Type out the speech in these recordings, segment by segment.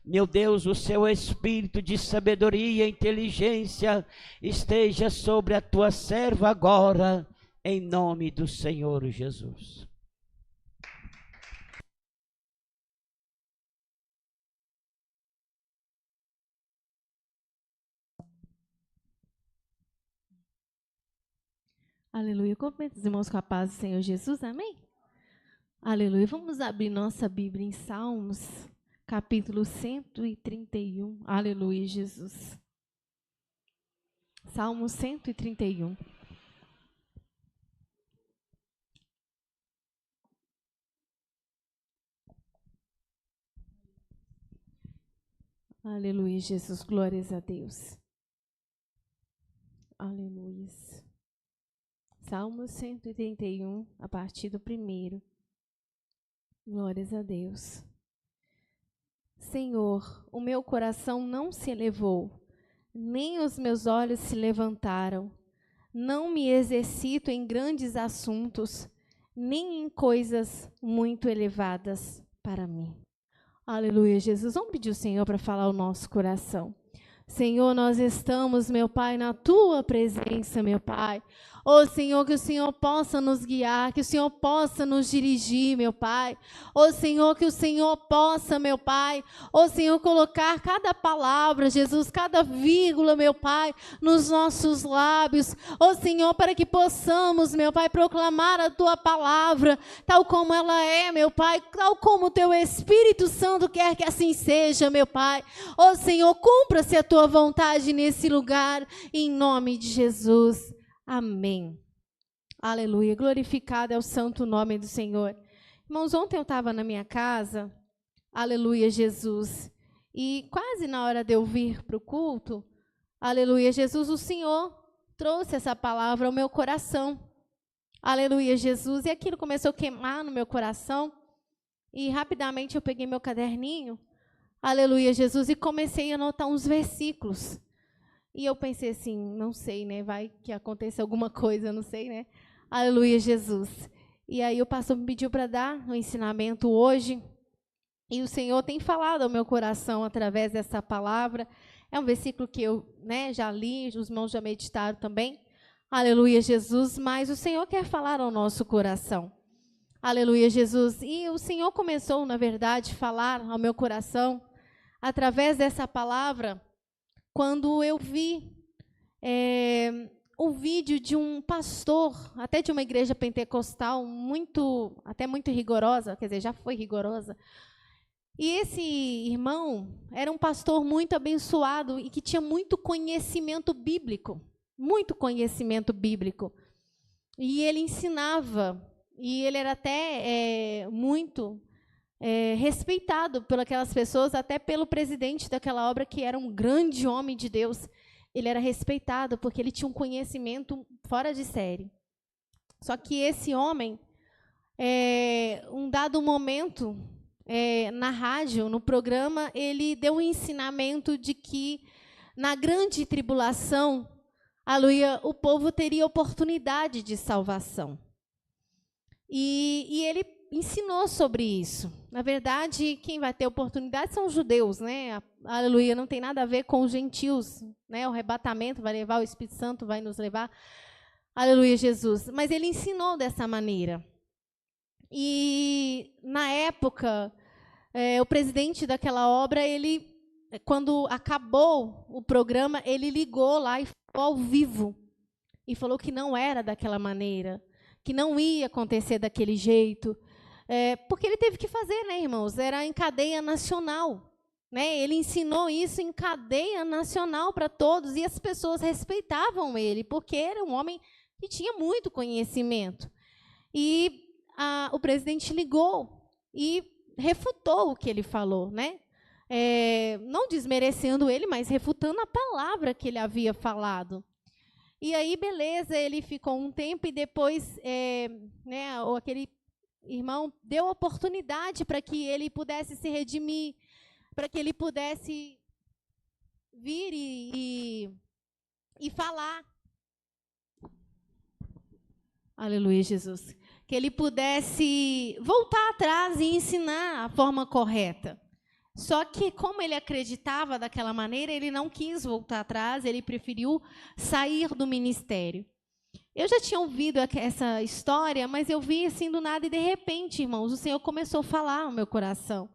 Meu Deus, o seu espírito de sabedoria e inteligência esteja sobre a tua serva agora, em nome do Senhor Jesus. Aleluia. Cumprimento os irmãos com a paz do Senhor Jesus, amém? Aleluia. Vamos abrir nossa Bíblia em Salmos, capítulo 131. Aleluia, Jesus. Salmo 131. Aleluia, Jesus. Glórias a Deus. Aleluia. Salmo 131, a partir do 1º. Glórias a Deus. Senhor, o meu coração não se elevou, nem os meus olhos se levantaram. Não me exercito em grandes assuntos, nem em coisas muito elevadas para mim. Aleluia, Jesus. Vamos pedir ao Senhor para falar o nosso coração. Senhor, nós estamos, meu Pai, na Tua presença, meu Pai. Ó Senhor, que o Senhor possa nos guiar, que o Senhor possa nos dirigir, meu Pai. Ó Senhor, que o Senhor possa, meu Pai, ó Senhor, colocar cada palavra, Jesus, cada vírgula, meu Pai, nos nossos lábios. Ó Senhor, para que possamos, meu Pai, proclamar a Tua palavra, tal como ela é, meu Pai, tal como o Teu Espírito Santo quer que assim seja, meu Pai. Ó Senhor, cumpra-se a Tua vontade nesse lugar, em nome de Jesus. Amém. Aleluia. Glorificado é o santo nome do Senhor. Irmãos, ontem eu estava na minha casa, aleluia, Jesus, e quase na hora de eu vir para o culto, aleluia, Jesus, o Senhor trouxe essa palavra ao meu coração. Aleluia, Jesus. E aquilo começou a queimar no meu coração, e rapidamente eu peguei meu caderninho, aleluia, Jesus, e comecei a anotar uns versículos. E eu pensei assim, não sei, né? Vai que aconteça alguma coisa, não sei, né? Aleluia, Jesus. E aí o pastor me pediu para dar um ensinamento hoje. E o Senhor tem falado ao meu coração através dessa palavra. É um versículo que eu, né, já li, os irmãos já meditaram também. Aleluia, Jesus. Mas o Senhor quer falar ao nosso coração. Aleluia, Jesus. E o Senhor começou, na verdade, a falar ao meu coração através dessa palavra, quando eu vi o vídeo de um pastor, até de uma igreja pentecostal, até muito rigorosa, quer dizer, já foi rigorosa. E esse irmão era um pastor muito abençoado e que tinha muito conhecimento bíblico, muito conhecimento bíblico. E ele ensinava, e ele era até muito respeitado por aquelas pessoas, até pelo presidente daquela obra, que era um grande homem de Deus. Ele era respeitado porque ele tinha um conhecimento fora de série. Só que esse homem, um dado momento, na rádio, no programa, ele deu um ensinamento de que na grande tribulação, aleluia, o povo teria oportunidade de salvação. E ele ensinou sobre isso. Na verdade, quem vai ter oportunidade são os judeus, né? Aleluia, não tem nada a ver com os gentios, né? O arrebatamento vai levar, o Espírito Santo vai nos levar. Aleluia, Jesus. Mas ele ensinou dessa maneira. E, na época, o presidente daquela obra, quando acabou o programa, ele ligou lá e falou ao vivo. E falou que não era daquela maneira, que não ia acontecer daquele jeito. Porque ele teve que fazer, né, irmãos? Era em cadeia nacional, né? Ele ensinou isso em cadeia nacional para todos, e as pessoas respeitavam ele, porque era um homem que tinha muito conhecimento. E o presidente ligou e refutou o que ele falou, né? Não desmerecendo ele, mas refutando a palavra que ele havia falado. E aí, beleza, ele ficou um tempo e depois aquele irmão deu oportunidade para que ele pudesse se redimir, para que ele pudesse vir e falar. Aleluia, Jesus. Que ele pudesse voltar atrás e ensinar a forma correta. Só que, como ele acreditava daquela maneira, ele não quis voltar atrás, ele preferiu sair do ministério. Eu já tinha ouvido essa história, mas eu vi assim do nada e de repente, irmãos, o Senhor começou a falar ao meu coração.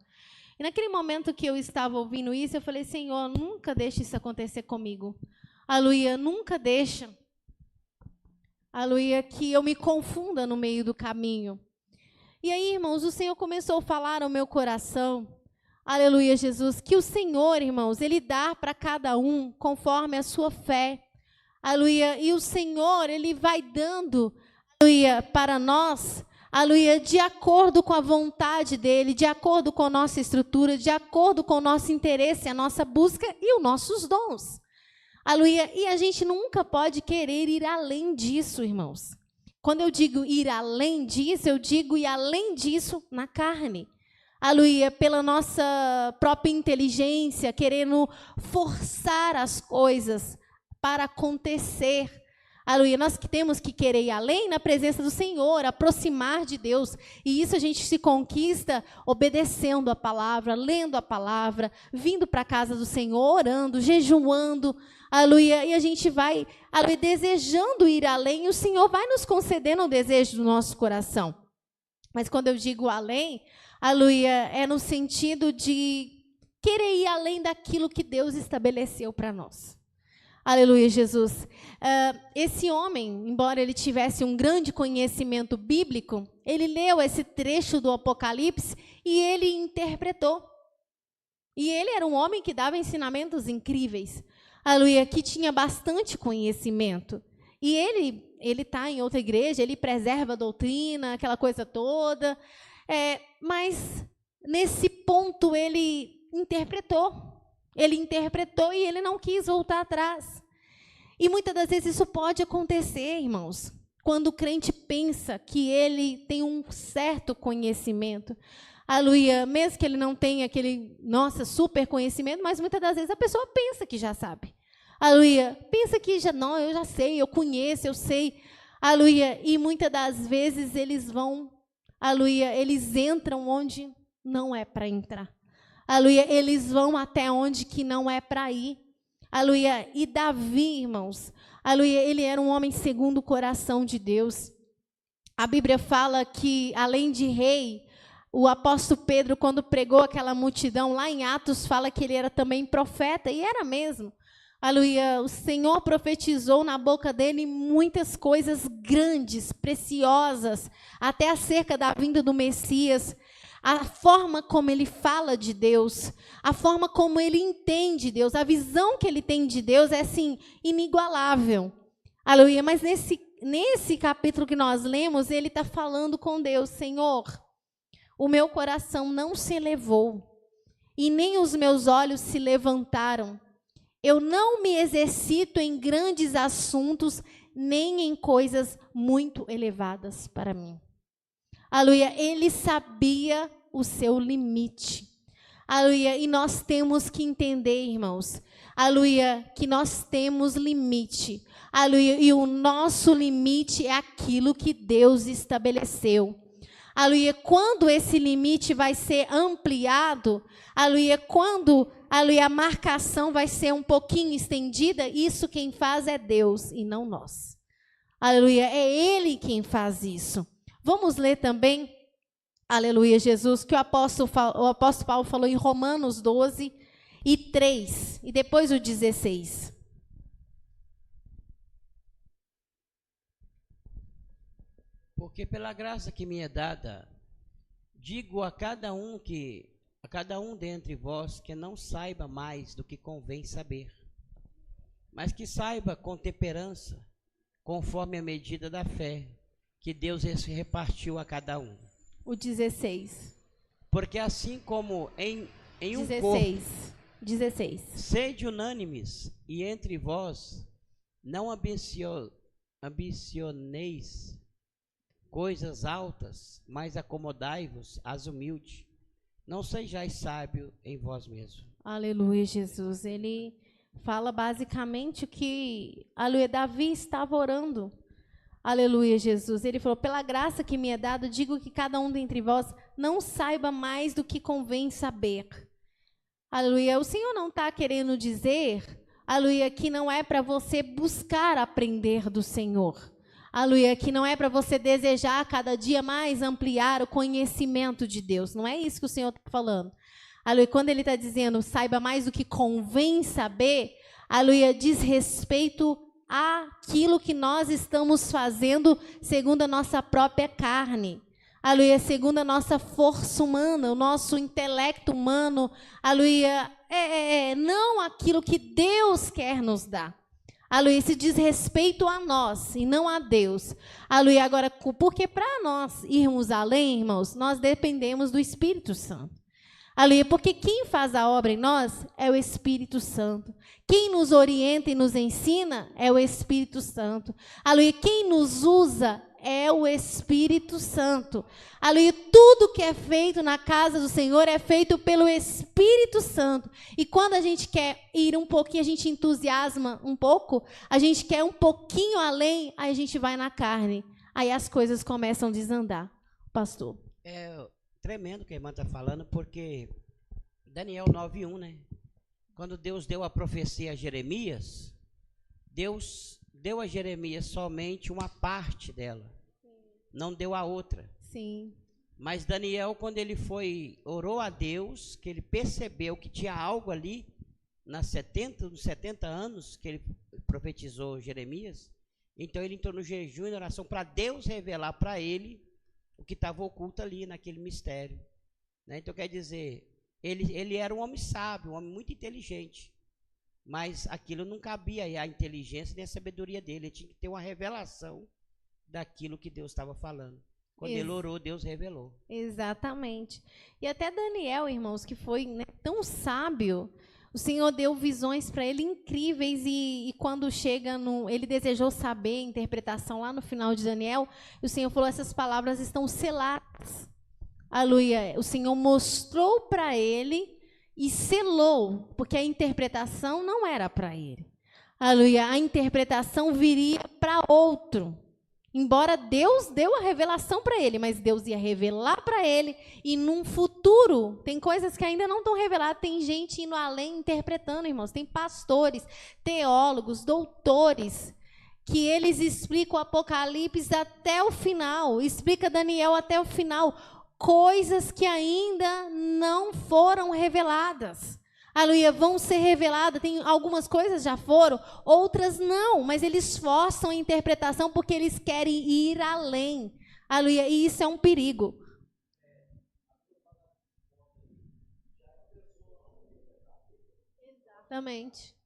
E naquele momento que eu estava ouvindo isso, eu falei, Senhor, nunca deixe isso acontecer comigo. Aleluia, nunca deixa. Aleluia, que eu me confunda no meio do caminho. E aí, irmãos, o Senhor começou a falar ao meu coração, aleluia, Jesus, que o Senhor, irmãos, Ele dá para cada um conforme a sua fé. Aleluia, e o Senhor, Ele vai dando, aleluia, para nós, aleluia, de acordo com a vontade dEle, de acordo com a nossa estrutura, de acordo com o nosso interesse, a nossa busca e os nossos dons. Aleluia, e a gente nunca pode querer ir além disso, irmãos. Quando eu digo ir além disso, eu digo ir além disso na carne. Aleluia, pela nossa própria inteligência, querendo forçar as coisas para acontecer. Aleluia, nós que temos que querer ir além na presença do Senhor, aproximar de Deus. E isso a gente se conquista obedecendo a palavra, lendo a palavra, vindo para a casa do Senhor, orando, jejuando. Aleluia, e a gente vai, aleluia, desejando ir além, e o Senhor vai nos concedendo o desejo do nosso coração. Mas quando eu digo além, aleluia, é no sentido de querer ir além daquilo que Deus estabeleceu para nós. Aleluia, Jesus. Esse homem, embora ele tivesse um grande conhecimento bíblico, ele leu esse trecho do Apocalipse e ele interpretou. E ele era um homem que dava ensinamentos incríveis. Aleluia, que tinha bastante conhecimento. E ele está em outra igreja, ele preserva a doutrina, aquela coisa toda. Mas, nesse ponto, ele interpretou. Ele interpretou e ele não quis voltar atrás. E muitas das vezes isso pode acontecer, irmãos, quando o crente pensa que ele tem um certo conhecimento. Aleluia, mesmo que ele não tenha aquele, super conhecimento, mas muitas das vezes a pessoa pensa que já sabe. Aleluia, pensa que não, eu já sei, eu conheço, eu sei. Aleluia, e muitas das vezes eles vão, aleluia, eles entram onde não é para entrar. Aleluia, eles vão até onde que não é para ir. Aleluia, e Davi, irmãos, aleluia, ele era um homem segundo o coração de Deus. A Bíblia fala que, além de rei, o apóstolo Pedro, quando pregou aquela multidão, lá em Atos, fala que ele era também profeta, e era mesmo. Aleluia, o Senhor profetizou na boca dele muitas coisas grandes, preciosas, até acerca da vinda do Messias. A forma como ele fala de Deus, a forma como ele entende Deus, a visão que ele tem de Deus é, assim, inigualável. Aleluia, mas nesse capítulo que nós lemos, ele está falando com Deus, Senhor, o meu coração não se elevou, e nem os meus olhos se levantaram. Eu não me exercito em grandes assuntos, nem em coisas muito elevadas para mim. Aleluia, ele sabia o seu limite. Aleluia, e nós temos que entender, irmãos, aleluia, que nós temos limite. Aleluia, e o nosso limite é aquilo que Deus estabeleceu. Aleluia, quando esse limite vai ser ampliado, aleluia, quando, aleluia, a marcação vai ser um pouquinho estendida, isso quem faz é Deus e não nós. Aleluia, é Ele quem faz isso. Vamos ler também, aleluia, Jesus, que o apóstolo Paulo falou em Romanos 12 e 3, e depois o 16. Porque pela graça que me é dada, digo a cada um dentre vós que não saiba mais do que convém saber, mas que saiba com temperança, conforme a medida da fé que Deus repartiu a cada um. O 16. Porque assim como em um 16. corpo, 16. sede unânimes, e entre vós não ambicioneis coisas altas, mas acomodai-vos às humildes. Não sejais sábio em vós mesmos. Aleluia, Jesus. Ele fala basicamente que, aleluia, Davi estava orando. Aleluia, Jesus. Ele falou, pela graça que me é dada, digo que cada um dentre vós não saiba mais do que convém saber, Aleluia. O Senhor não está querendo dizer, aleluia, que não é para você buscar aprender do Senhor. Aleluia, que não é para você desejar cada dia mais ampliar o conhecimento de Deus. Não é isso que o Senhor está falando. Aleluia, quando Ele está dizendo, saiba mais do que convém saber, aleluia, diz respeito àquilo que nós estamos fazendo segundo a nossa própria carne. Aleluia, segundo a nossa força humana, o nosso intelecto humano, aleluia, não aquilo que Deus quer nos dar. Aleluia, se diz respeito a nós e não a Deus. Aleluia, agora, porque para nós irmos além, irmãos, nós dependemos do Espírito Santo. Aleluia, porque quem faz a obra em nós é o Espírito Santo. Quem nos orienta e nos ensina é o Espírito Santo. Aleluia, quem nos usa é o Espírito Santo. Aleluia, tudo que é feito na casa do Senhor é feito pelo Espírito Santo. E quando a gente quer ir um pouquinho, a gente entusiasma um pouco, a gente quer um pouquinho além, aí a gente vai na carne. Aí as coisas começam a desandar. Pastor. É tremendo o que a irmã está falando, porque Daniel 9:1, né? Quando Deus deu a profecia a Jeremias, Deus deu a Jeremias somente uma parte dela, não deu a outra. Sim. Mas Daniel, quando ele orou a Deus, que ele percebeu que tinha algo ali, nos 70 anos que ele profetizou Jeremias, então ele entrou no jejum e na oração para Deus revelar para ele o que estava oculto ali naquele mistério, né? Então quer dizer, ele era um homem sábio, um homem muito inteligente, mas aquilo não cabia à inteligência nem à sabedoria dele. Ele tinha que ter uma revelação daquilo que Deus estava falando. Quando ele orou, Deus revelou. Exatamente. E até Daniel, irmãos, que foi, né, tão sábio, o Senhor deu visões para ele incríveis e quando chega, ele desejou saber a interpretação lá no final de Daniel, e o Senhor falou, essas palavras estão seladas. Aleluia. O Senhor mostrou para ele e selou, porque a interpretação não era para ele. Aleluia. A interpretação viria para outro. Embora Deus deu a revelação para ele, mas Deus ia revelar para ele, e num futuro, tem coisas que ainda não estão reveladas, tem gente indo além, interpretando, irmãos, tem pastores, teólogos, doutores, que eles explicam o Apocalipse até o final, explica Daniel até o final, coisas que ainda não foram reveladas. Aleluia, vão ser reveladas, tem algumas coisas já foram, outras não, mas eles forçam a interpretação porque eles querem ir além. Aleluia, e isso é um perigo. Exatamente.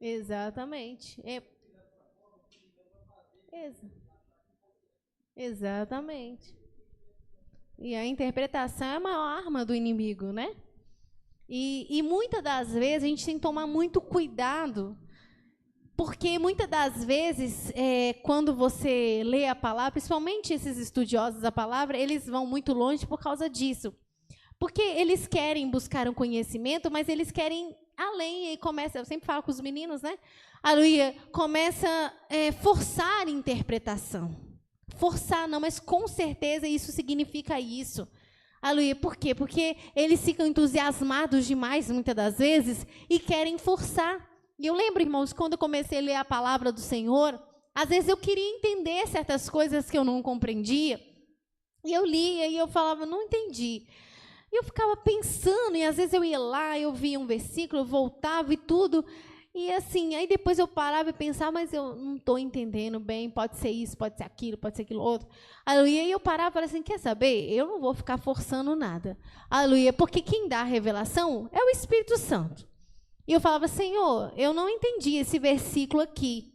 Exatamente. Exatamente. E a interpretação é a maior arma do inimigo, né? E muitas das vezes a gente tem que tomar muito cuidado, porque muitas das vezes, quando você lê a palavra, principalmente esses estudiosos da palavra, eles vão muito longe por causa disso. Porque eles querem buscar um conhecimento, mas eles querem além, e começa, eu sempre falo com os meninos, né? Aleluia, começa a forçar a interpretação. Forçar não, mas com certeza isso significa isso. Aleluia, por quê? Porque eles ficam entusiasmados demais, muitas das vezes, e querem forçar. E eu lembro, irmãos, quando eu comecei a ler a palavra do Senhor, às vezes eu queria entender certas coisas que eu não compreendia, e eu lia e eu falava, não entendi. E eu ficava pensando, e às vezes eu ia lá, eu via um versículo, eu voltava e tudo, e assim, aí depois eu parava e pensava, mas eu não estou entendendo bem, pode ser isso, pode ser aquilo outro. Aleluia, e eu parava e falava assim, quer saber? Eu não vou ficar forçando nada. Aleluia, porque quem dá a revelação é o Espírito Santo. E eu falava, Senhor, eu não entendi esse versículo aqui,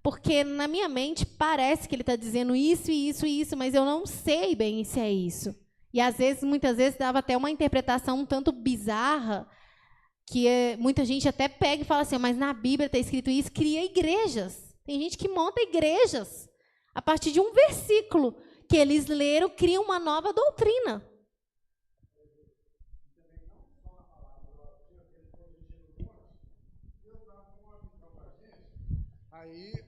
porque na minha mente parece que ele está dizendo isso e isso e isso, mas eu não sei bem se é isso. E às vezes, muitas vezes, dava até uma interpretação um tanto bizarra, que muita gente até pega e fala assim, mas na Bíblia está escrito isso, cria igrejas. Tem gente que monta igrejas a partir de um versículo que eles leram, criam uma nova doutrina. Aí,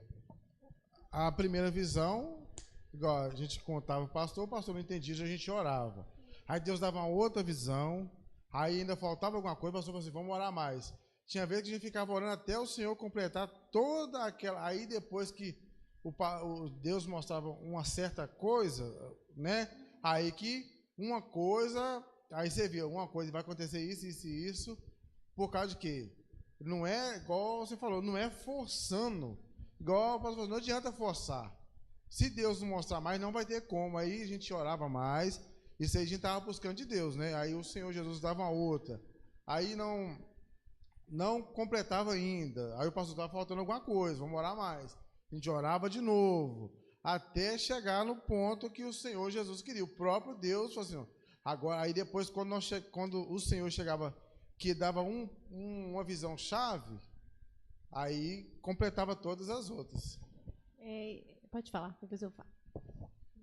a primeira visão, igual a gente contava o pastor não entendia, a gente orava. Aí Deus dava uma outra visão, aí ainda faltava alguma coisa, o pastor falou assim, vamos orar mais. Tinha vezes que a gente ficava orando até o Senhor completar toda aquela... Aí depois que o Deus mostrava uma certa coisa, né? Aí que uma coisa... Aí você via, uma coisa, vai acontecer isso, isso e isso, por causa de quê? Não é, igual você falou, não é forçando. Igual o pastor falou, não adianta forçar. Se Deus não mostrar mais, não vai ter como. Aí a gente orava mais, isso aí a gente estava buscando de Deus, né? Aí o Senhor Jesus dava uma outra. Aí não completava ainda. Aí o pastor estava faltando alguma coisa, vamos orar mais. A gente orava de novo, até chegar no ponto que o Senhor Jesus queria. O próprio Deus falou assim, ó, agora, aí depois, quando o Senhor chegava, que dava uma visão chave, aí completava todas as outras. Pode falar, depois eu falo.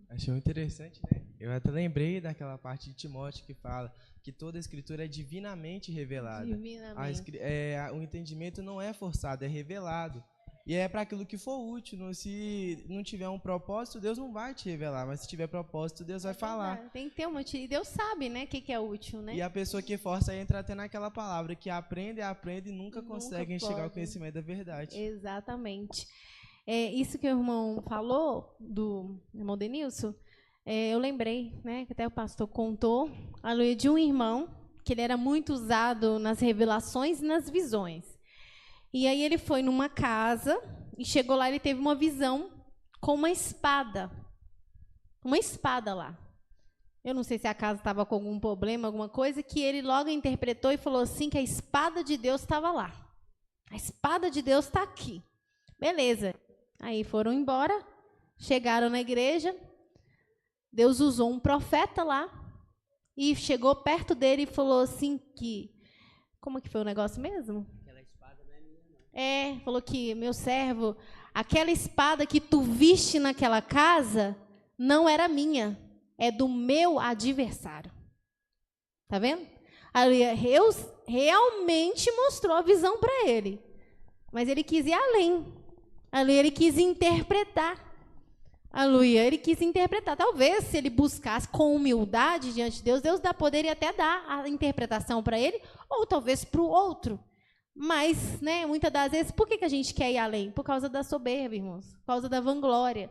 Achei interessante, né? Eu até lembrei daquela parte de Timóteo que fala que toda a escritura é divinamente revelada. Divinamente. O entendimento não é forçado, é revelado. E é para aquilo que for útil. Se não tiver um propósito, Deus não vai te revelar. Mas se tiver propósito, Deus vai falar. Tem que ter um motivo. E Deus sabe, né, o que é útil, né? E a pessoa que força entra até naquela palavra, que aprende e nunca consegue chegar ao conhecimento da verdade. Exatamente. Isso que o irmão falou, do irmão Denilson, eu lembrei, né, que até o pastor contou, de um irmão, que ele era muito usado nas revelações e nas visões. E aí ele foi numa casa e chegou lá, ele teve uma visão com uma espada. Uma espada lá. Eu não sei se a casa estava com algum problema, alguma coisa, que ele logo interpretou e falou assim que a espada de Deus estava lá. A espada de Deus está aqui. Beleza. Aí foram embora, chegaram na igreja, Deus usou um profeta lá e chegou perto dele e falou assim que... Como que foi o negócio mesmo? Aquela espada não é minha, não. Falou que, meu servo, aquela espada que tu viste naquela casa não era minha, é do meu adversário. Tá vendo? Deus realmente mostrou a visão para ele, mas ele quis ir além. Ele quis interpretar. Ele quis interpretar. Talvez, se ele buscasse com humildade diante de Deus, Deus poderia até dar a interpretação para ele, ou talvez para o outro. Mas, né, muitas das vezes, por que a gente quer ir além? Por causa da soberba, irmãos. Por causa da vanglória.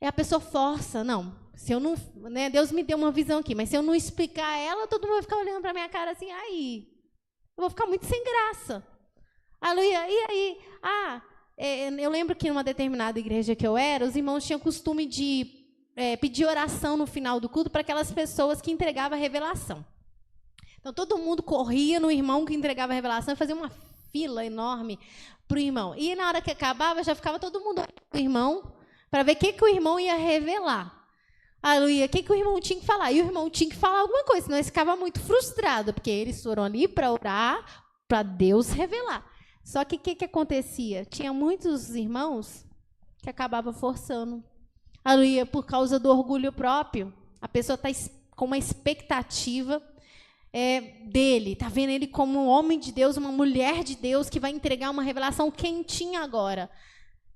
A pessoa força. Não, se eu não... Né, Deus me deu uma visão aqui, mas se eu não explicar ela, todo mundo vai ficar olhando para a minha cara assim, aí, eu vou ficar muito sem graça. Aleluia. E aí? Eu lembro que numa determinada igreja que eu era, os irmãos tinham costume de pedir oração no final do culto para aquelas pessoas que entregavam a revelação. Então, todo mundo corria no irmão que entregava a revelação e fazia uma fila enorme para o irmão. E na hora que acabava, já ficava todo mundo olhando para o irmão para ver o que o irmão ia revelar. Aleluia, o que o irmão tinha que falar. E o irmão tinha que falar alguma coisa, senão ele ficava muito frustrado, porque eles foram ali para orar, para Deus revelar. Só que o que acontecia? Tinha muitos irmãos que acabavam forçando. Aleluia, por causa do orgulho próprio. A pessoa está com uma expectativa dele, está vendo ele como um homem de Deus, uma mulher de Deus que vai entregar uma revelação quentinha agora.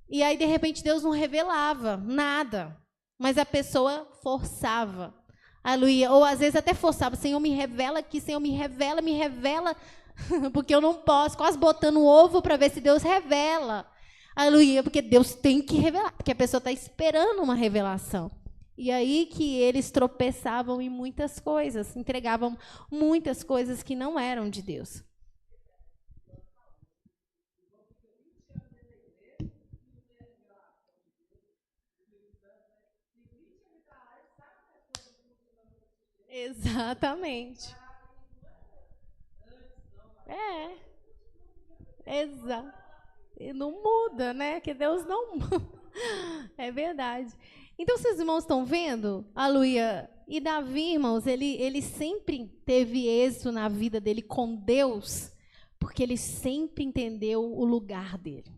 E aí, de repente, Deus não revelava nada, mas a pessoa forçava. Aleluia. Ou às vezes até forçava, Senhor, me revela aqui, Senhor, me revela, porque eu não posso, quase botando ovo para ver se Deus revela. Aleluia, porque Deus tem que revelar, porque a pessoa está esperando uma revelação. E aí que eles tropeçavam em muitas coisas, entregavam muitas coisas que não eram de Deus. Exatamente. Exato. E não muda, né? Que Deus não muda. É verdade. Então, vocês irmãos estão vendo? Aleluia. E Davi, irmãos, ele sempre teve êxito na vida dele com Deus, porque ele sempre entendeu o lugar dele.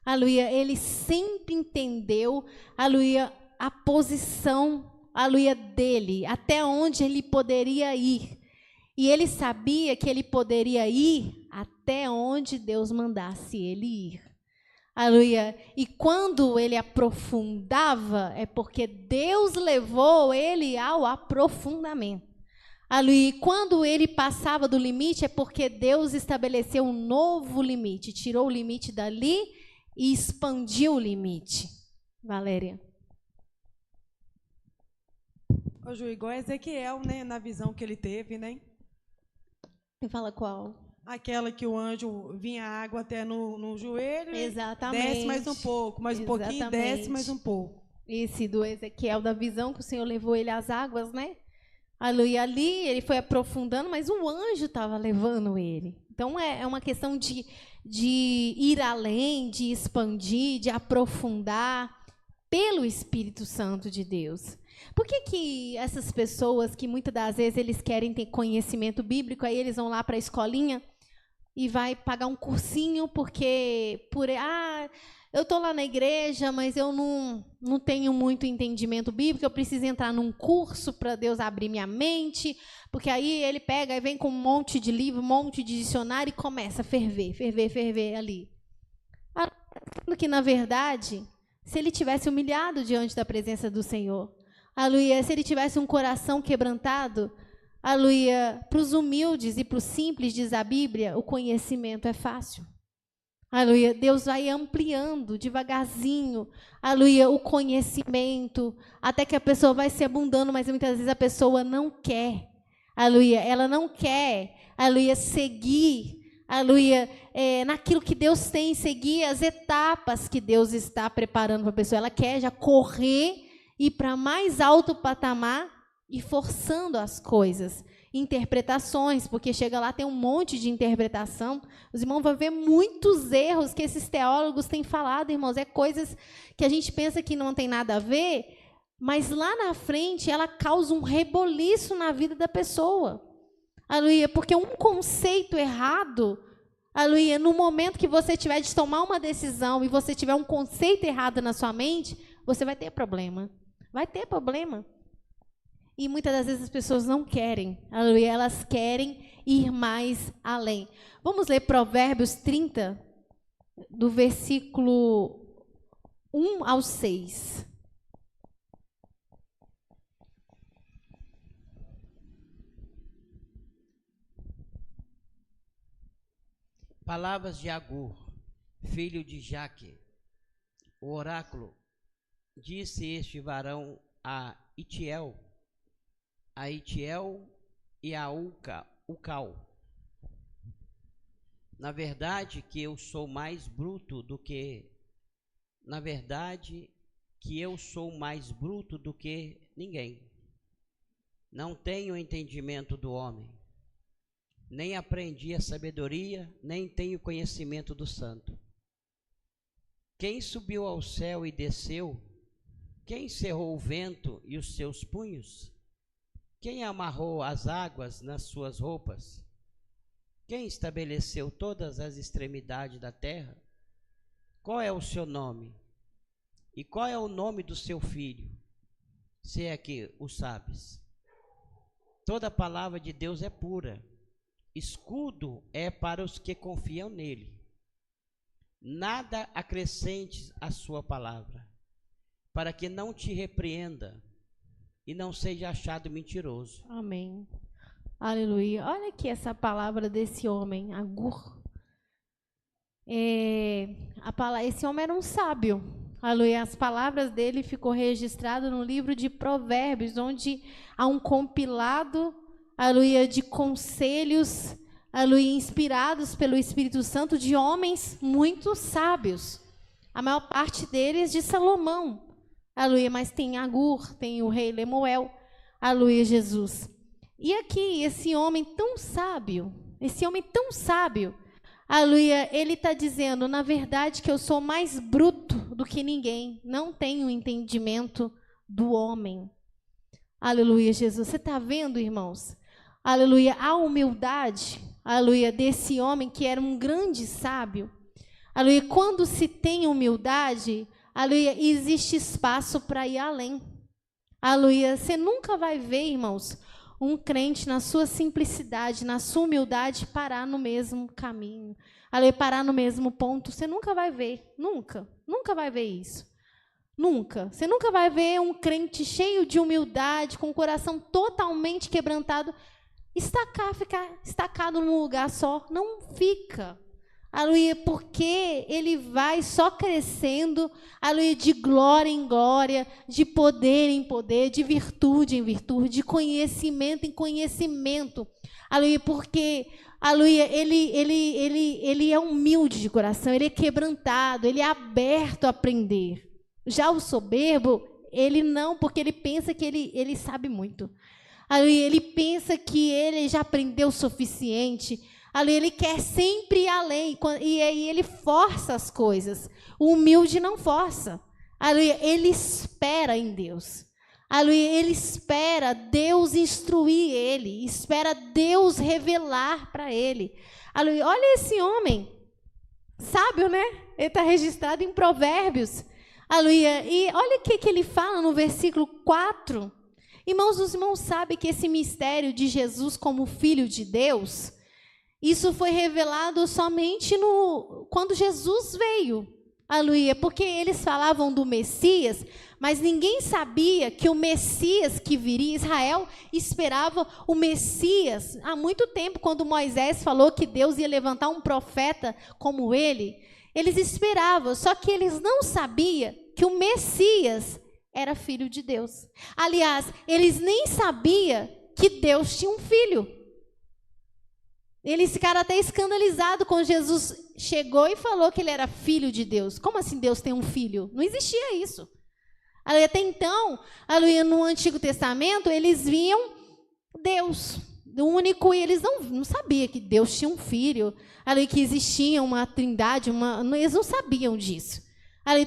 Aleluia. Ele sempre entendeu, aleluia, a posição, aleluia, dele, até onde ele poderia ir. E ele sabia que ele poderia ir até onde Deus mandasse ele ir. Aleluia. E quando ele aprofundava, é porque Deus levou ele ao aprofundamento. Aleluia. E quando ele passava do limite, é porque Deus estabeleceu um novo limite, tirou o limite dali e expandiu o limite. Valéria. Ô, Ju, igual Ezequiel, né, na visão que ele teve, né? Me fala qual? Aquela que o anjo vinha a água até no joelho. Exatamente. Desce mais um pouco, mais um pouquinho, desce mais um pouco. Esse do Ezequiel, da visão que o Senhor levou ele às águas, né? Aleluia. Ali ele foi aprofundando, mas o anjo estava levando ele. Então é uma questão de ir além, de expandir, de aprofundar pelo Espírito Santo de Deus. Por que essas pessoas que muitas das vezes eles querem ter conhecimento bíblico, aí eles vão lá para a escolinha e vai pagar um cursinho porque eu estou lá na igreja, mas eu não tenho muito entendimento bíblico, eu preciso entrar num curso para Deus abrir minha mente, porque aí ele pega e vem com um monte de livro, um monte de dicionário e começa a ferver ali. Sendo que, na verdade, se ele tivesse humilhado diante da presença do Senhor, aleluia, se ele tivesse um coração quebrantado, aleluia, para os humildes e para os simples, diz a Bíblia, o conhecimento é fácil. Aleluia, Deus vai ampliando devagarzinho, aleluia, o conhecimento, até que a pessoa vai se abundando, mas muitas vezes a pessoa não quer, aleluia, ela não quer, aleluia, seguir, aleluia, naquilo que Deus tem, seguir as etapas que Deus está preparando para a pessoa, ela quer já correr, ir para mais alto patamar e forçando as coisas. Interpretações, porque chega lá, tem um monte de interpretação. Os irmãos vão ver muitos erros que esses teólogos têm falado, irmãos. É coisas que a gente pensa que não tem nada a ver, mas lá na frente ela causa um reboliço na vida da pessoa. Aleluia, porque um conceito errado, aleluia, no momento que você tiver de tomar uma decisão e você tiver um conceito errado na sua mente, você vai ter problema. Vai ter problema. E muitas das vezes as pessoas não querem, aleluia, elas querem ir mais além. Vamos ler Provérbios 30, do versículo 1 ao 6. Palavras de Agur, filho de Jaque, o oráculo. Disse este varão a Itiel e a Ucal. Na verdade que eu sou mais bruto do que ninguém. Não tenho entendimento do homem, nem aprendi a sabedoria, nem tenho conhecimento do santo. Quem subiu ao céu e desceu? Quem cerrou o vento e os seus punhos? Quem amarrou as águas nas suas roupas? Quem estabeleceu todas as extremidades da terra? Qual é o seu nome? E qual é o nome do seu filho? Se é que o sabes. Toda palavra de Deus é pura. Escudo é para os que confiam nele. Nada acrescentes à sua palavra, para que não te repreenda e não seja achado mentiroso. Amém. Aleluia. Olha aqui essa palavra desse homem, Agur. Esse homem era um sábio. Aleluia. As palavras dele ficou registrado no livro de Provérbios, onde há um compilado, aleluia, de conselhos, aleluia, inspirados pelo Espírito Santo de homens muito sábios. A maior parte deles de Salomão. Aleluia, mas tem Agur, tem o rei Lemuel, aleluia, Jesus. E aqui, esse homem tão sábio, aleluia, ele está dizendo, na verdade, que eu sou mais bruto do que ninguém, não tenho entendimento do homem. Aleluia, Jesus. Você está vendo, irmãos? Aleluia, a humildade, aleluia, desse homem que era um grande sábio. Aleluia, quando se tem humildade, aleluia, existe espaço para ir além. Aleluia, você nunca vai ver, irmãos, um crente na sua simplicidade, na sua humildade, parar no mesmo caminho. Aleluia, parar no mesmo ponto, você nunca vai ver, nunca vai ver isso. Nunca. Você nunca vai ver um crente cheio de humildade, com o coração totalmente quebrantado, ficar estacado num lugar só. Não fica. Aleluia, porque ele vai só crescendo, aleluia, de glória em glória, de poder em poder, de virtude em virtude, de conhecimento em conhecimento. Aleluia, porque, aleluia, ele é humilde de coração, ele é quebrantado, ele é aberto a aprender. Já o soberbo, ele não, porque ele pensa que ele sabe muito. Aleluia, ele pensa que ele já aprendeu o suficiente. Ele quer sempre ir além, e aí ele força as coisas. O humilde não força. Ele espera em Deus. Ele espera Deus instruir ele, espera Deus revelar para ele. Olha esse homem, sábio, né? Ele está registrado em Provérbios. E olha o que ele fala no versículo 4. Irmãos, os irmãos sabem que esse mistério de Jesus como Filho de Deus, isso foi revelado somente quando Jesus veio. Aleluia, porque eles falavam do Messias, mas ninguém sabia que o Messias que viria. Israel esperava o Messias há muito tempo, quando Moisés falou que Deus ia levantar um profeta como ele. Eles esperavam, só que eles não sabiam que o Messias era filho de Deus. Aliás, eles nem sabiam que Deus tinha um filho. Eles ficaram até escandalizados quando Jesus chegou e falou que ele era filho de Deus. Como assim Deus tem um filho? Não existia isso. Até então, no Antigo Testamento, eles viam Deus, o único, e eles não sabiam que Deus tinha um filho, que existia uma trindade, eles não sabiam disso.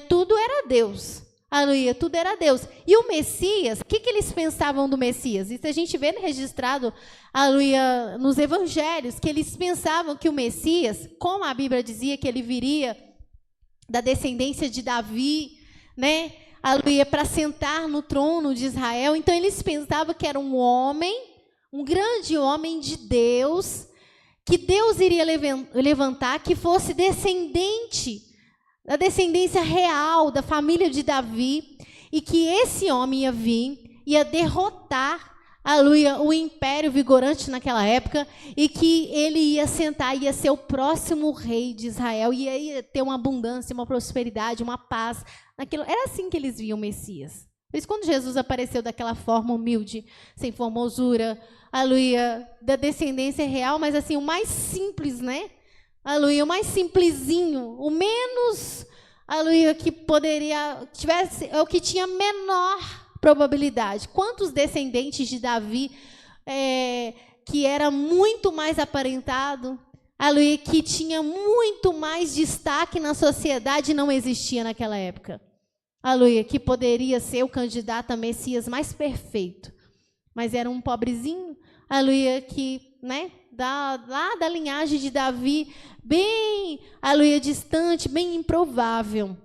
Tudo era Deus. Aleluia, tudo era Deus. E o Messias, o que eles pensavam do Messias? Isso a gente vê registrado, aleluia, nos evangelhos, que eles pensavam que o Messias, como a Bíblia dizia que ele viria da descendência de Davi, né? Aleluia, para sentar no trono de Israel. Então eles pensavam que era um homem, um grande homem de Deus, que Deus iria levantar, que fosse descendente da descendência real da família de Davi, e que esse homem ia vir, ia derrotar, aleluia, o império vigorante naquela época, e que ele ia sentar, ia ser o próximo rei de Israel, e ia ter uma abundância, uma prosperidade, uma paz. Era assim que eles viam o Messias. Por isso, quando Jesus apareceu daquela forma humilde, sem formosura, aleluia, da descendência real, mas assim, o mais simples, né? Aleluia, o mais simplesinho, o menos, aleluia, que poderia, tivesse, é o que tinha menor probabilidade. Quantos descendentes de Davi, que era muito mais aparentado, aleluia, que tinha muito mais destaque na sociedade, não existia naquela época. Aleluia, que poderia ser o candidato a Messias mais perfeito. Mas era um pobrezinho, aleluia, que, né, lá da linhagem de Davi, bem, aleluia, distante, bem improvável.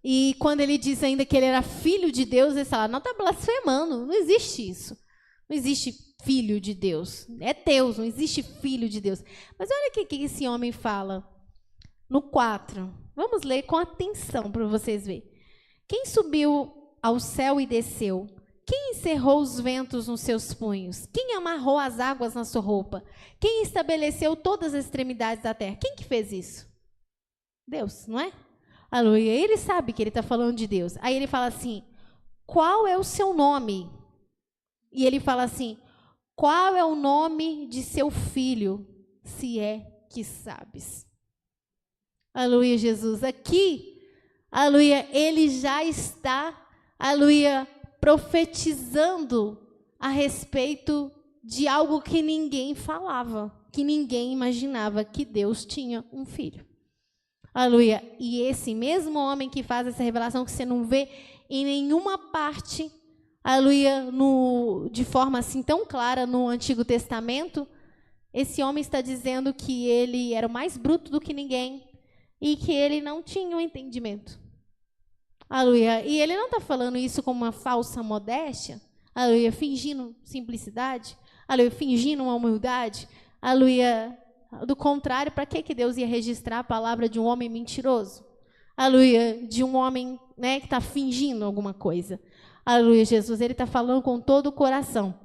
E quando ele diz ainda que ele era filho de Deus, ele fala, não, está blasfemando, não existe isso. Não existe filho de Deus. É Deus, não existe filho de Deus. Mas olha o que esse homem fala no 4. Vamos ler com atenção para vocês verem. Quem subiu ao céu e desceu? Quem encerrou os ventos nos seus punhos? Quem amarrou as águas na sua roupa? Quem estabeleceu todas as extremidades da terra? Quem que fez isso? Deus, não é? Aleluia. Ele sabe que ele está falando de Deus. Aí ele fala assim, qual é o seu nome? E ele fala assim, qual é o nome de seu filho, se é que sabes? Aleluia, Jesus. Aqui, aleluia, ele já está, aleluia, profetizando a respeito de algo que ninguém falava, que ninguém imaginava, que Deus tinha um filho. Aleluia. E esse mesmo homem que faz essa revelação, que você não vê em nenhuma parte, aleluia, de forma assim tão clara no Antigo Testamento, esse homem está dizendo que ele era mais bruto do que ninguém e que ele não tinha um entendimento. Aleluia. E ele não está falando isso com uma falsa modéstia, aleluia, fingindo simplicidade, aleluia, fingindo uma humildade, aleluia. Do contrário, para que Deus ia registrar a palavra de um homem mentiroso? Aleluia, de um homem, né, que está fingindo alguma coisa. Aleluia, Jesus, ele está falando com todo o coração.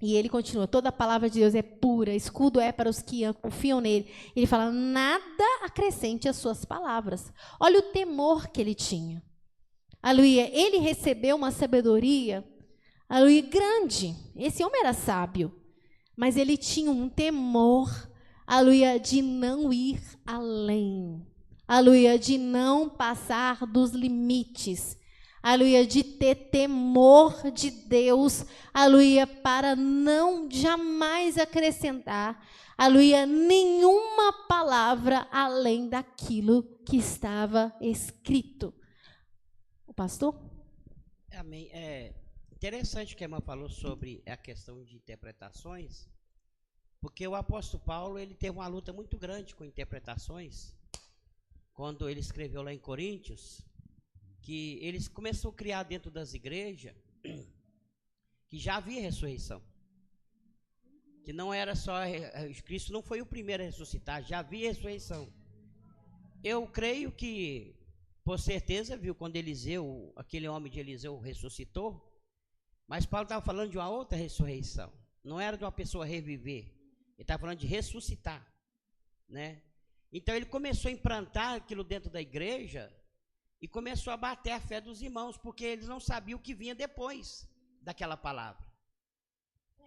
E ele continua, toda a palavra de Deus é pura, escudo é para os que confiam nele. Ele fala, nada acrescente às suas palavras. Olha o temor que ele tinha. Aleluia, ele recebeu uma sabedoria, aleluia, grande. Esse homem era sábio, mas ele tinha um temor, aleluia, de não ir além. Aleluia, de não passar dos limites. Aleluia, de ter temor de Deus, aleluia, para não jamais acrescentar, aleluia, nenhuma palavra além daquilo que estava escrito. O pastor? Amém. É interessante que a irmã falou sobre a questão de interpretações, porque o apóstolo Paulo, ele teve uma luta muito grande com interpretações, quando ele escreveu lá em Coríntios, que eles começaram a criar dentro das igrejas que já havia ressurreição, que não era só Cristo não foi o primeiro a ressuscitar, já havia ressurreição. Eu creio que, por certeza, viu quando Eliseu, aquele homem de Eliseu ressuscitou, mas Paulo estava falando de uma outra ressurreição, não era de uma pessoa reviver, ele estava falando de ressuscitar, né? Então ele começou a implantar aquilo dentro da igreja e começou a bater a fé dos irmãos, porque eles não sabiam o que vinha depois daquela palavra.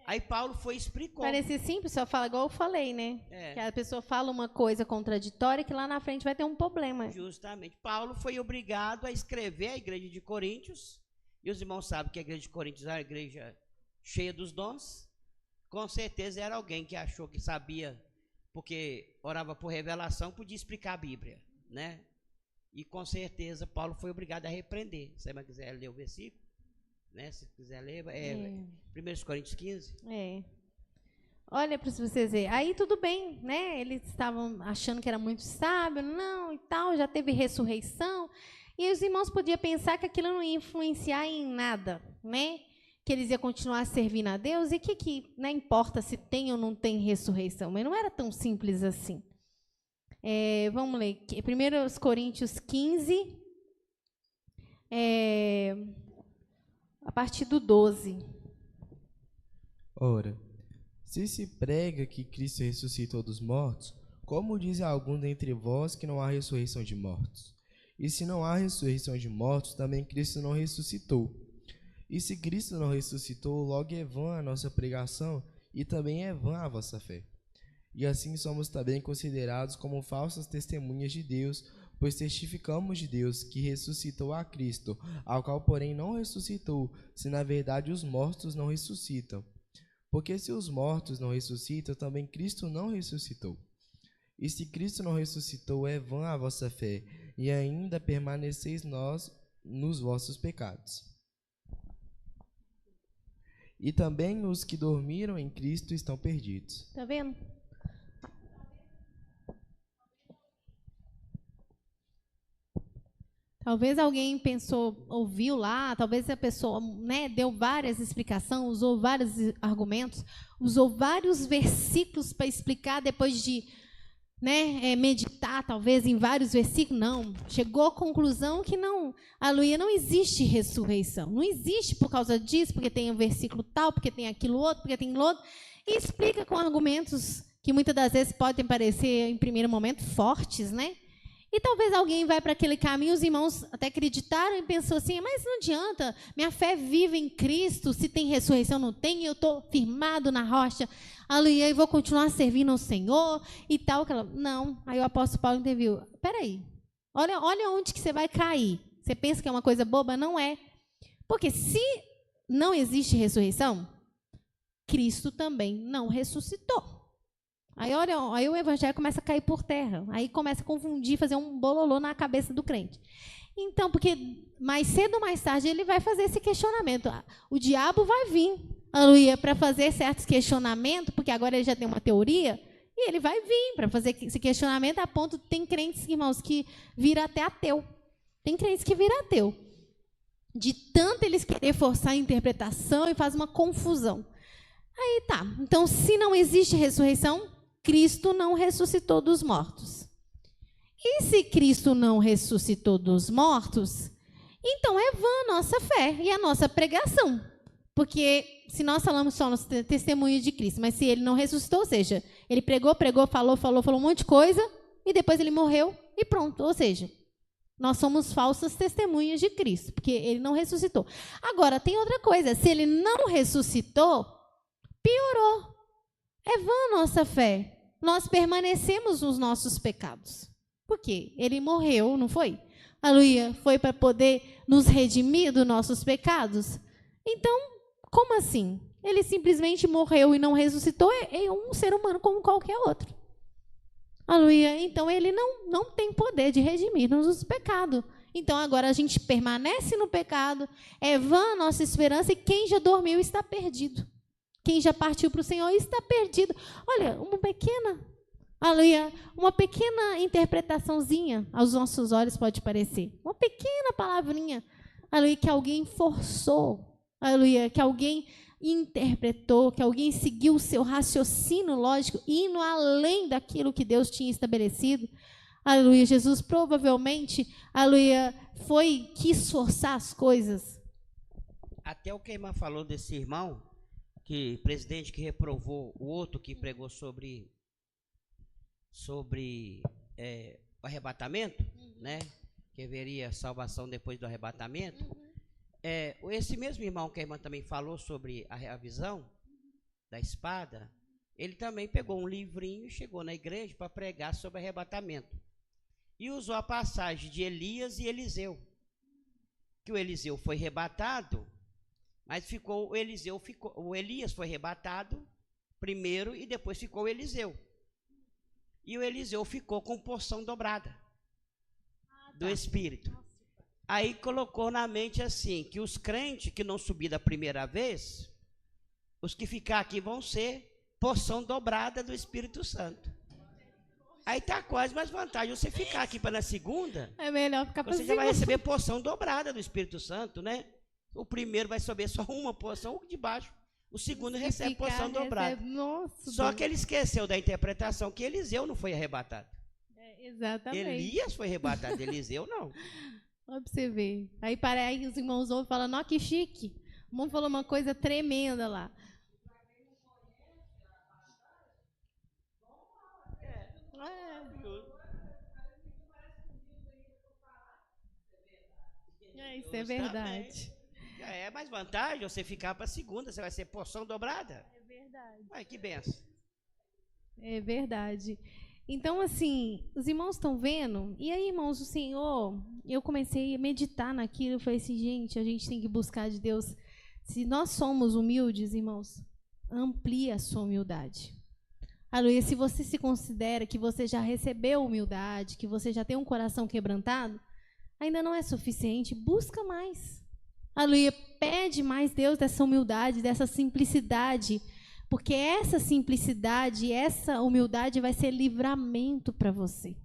Aí Paulo foi e explicou. Parece simples, só fala igual eu falei, né? Que a pessoa fala uma coisa contraditória que lá na frente vai ter um problema. Justamente. Paulo foi obrigado a escrever a igreja de Coríntios, e os irmãos sabem que a igreja de Coríntios era uma igreja cheia dos dons. Com certeza era alguém que achou que sabia, porque orava por revelação, podia explicar a Bíblia, né? E com certeza Paulo foi obrigado a repreender. Se você quiser ler o versículo, né? Se quiser ler, 1 Coríntios 15. Olha para vocês verem. Aí tudo bem, né? Eles estavam achando que era muito sábio, não, e tal, já teve ressurreição. E os irmãos podiam pensar que aquilo não ia influenciar em nada, né? Que eles iam continuar servindo a Deus. E que né, importa se tem ou não tem ressurreição. Mas não era tão simples assim. Vamos ler. 1 Coríntios 15, a partir do 12. Ora, se prega que Cristo ressuscitou dos mortos, como diz algum dentre vós que não há ressurreição de mortos? E se não há ressurreição de mortos, também Cristo não ressuscitou. E se Cristo não ressuscitou, logo é vã a nossa pregação, e também é vã a vossa fé. E assim somos também considerados como falsas testemunhas de Deus, pois testificamos de Deus que ressuscitou a Cristo, ao qual, porém, não ressuscitou, se na verdade os mortos não ressuscitam. Porque se os mortos não ressuscitam, também Cristo não ressuscitou. E se Cristo não ressuscitou, é vã a vossa fé, e ainda permaneceis nos vossos pecados. E também os que dormiram em Cristo estão perdidos. Está vendo? Talvez alguém pensou, ouviu lá, talvez a pessoa né, deu várias explicações, usou vários argumentos, usou vários versículos para explicar depois de meditar, talvez, em vários versículos. Não, chegou à conclusão que não, aleluia, não existe ressurreição. Não existe por causa disso, porque tem um versículo tal, porque tem aquilo outro, porque tem outro. E explica com argumentos que muitas das vezes podem parecer, em primeiro momento, fortes, né? E talvez alguém vai para aquele caminho, os irmãos até acreditaram e pensou assim, mas não adianta, minha fé vive em Cristo, se tem ressurreição não tem, eu estou firmado na rocha, aleluia, e vou continuar servindo ao Senhor e tal. Não, aí o apóstolo Paulo interviu, peraí, olha onde que você vai cair, você pensa que é uma coisa boba? Não é, porque se não existe ressurreição, Cristo também não ressuscitou. Aí o evangelho começa a cair por terra. Aí começa a confundir, fazer um bololô na cabeça do crente. Então, porque mais cedo ou mais tarde ele vai fazer esse questionamento. O diabo vai vir, aleluia, para fazer certos questionamentos, porque agora ele já tem uma teoria, e ele vai vir para fazer esse questionamento a ponto, tem crentes, irmãos, que vira até ateu. Tem crentes que vira ateu. De tanto eles querer forçar a interpretação e faz uma confusão. Aí tá, então se não existe ressurreição, Cristo não ressuscitou dos mortos. E se Cristo não ressuscitou dos mortos, então é vã a nossa fé e a nossa pregação. Porque se nós falamos só no testemunho de Cristo, mas se ele não ressuscitou, ou seja, ele pregou, falou um monte de coisa, e depois ele morreu e pronto. Ou seja, nós somos falsas testemunhas de Cristo, porque ele não ressuscitou. Agora, tem outra coisa, se ele não ressuscitou, piorou. É vã a nossa fé. Nós permanecemos nos nossos pecados. Por quê? Ele morreu, não foi? Aleluia, foi para poder nos redimir dos nossos pecados? Então, como assim? Ele simplesmente morreu e não ressuscitou, é um ser humano como qualquer outro. Aleluia. Então, ele não tem poder de redimir-nos dos pecados. Então, agora a gente permanece no pecado, é vã a nossa esperança, e quem já dormiu está perdido. Quem já partiu para o Senhor está perdido. Olha, uma pequena interpretaçãozinha aos nossos olhos pode parecer. Uma pequena palavrinha, aleluia, que alguém forçou, aleluia, que alguém interpretou, que alguém seguiu o seu raciocínio lógico, indo além daquilo que Deus tinha estabelecido. Aleluia, Jesus provavelmente, aleluia, quis forçar as coisas. Até o que a irmã falou desse irmão, que presidente que reprovou o outro que pregou sobre o arrebatamento, né? Que haveria salvação depois do arrebatamento. Esse mesmo irmão que a irmã também falou sobre a visão da espada, ele também pegou um livrinho e chegou na igreja para pregar sobre arrebatamento. E usou a passagem de Elias e Eliseu. Que o Eliseu foi arrebatado, mas o Elias foi arrebatado primeiro e depois ficou o Eliseu. E o Eliseu ficou com porção dobrada do Espírito. Aí colocou na mente assim, que os crentes que não subir da primeira vez, os que ficar aqui vão ser porção dobrada do Espírito Santo. Aí tá quase mais vantagem você ficar aqui para na segunda. É melhor ficar para você já vai receber porção dobrada do Espírito Santo, né? O primeiro vai receber só uma porção, o de baixo. O segundo recebe porção dobrada. Nossa, só que ele esqueceu da interpretação que Eliseu não foi arrebatado. Exatamente. Elias foi arrebatado, Eliseu não. Olha para você ver. Aí os irmãos ouvem e falam, nossa, que chique. O irmão falou uma coisa tremenda lá. Isso é verdade. É mais vantagem você ficar para a segunda, você vai ser porção dobrada. É verdade. Ai, que benção. É verdade. Então, assim, os irmãos estão vendo? E aí, irmãos, o Senhor, eu comecei a meditar naquilo, eu falei assim, gente, a gente tem que buscar de Deus. Se nós somos humildes, irmãos, amplie a sua humildade. Aleluia, se você se considera que você já recebeu humildade, que você já tem um coração quebrantado, ainda não é suficiente, busca mais. Aleluia, pede mais Deus dessa humildade, dessa simplicidade, porque essa simplicidade, essa humildade vai ser livramento para você.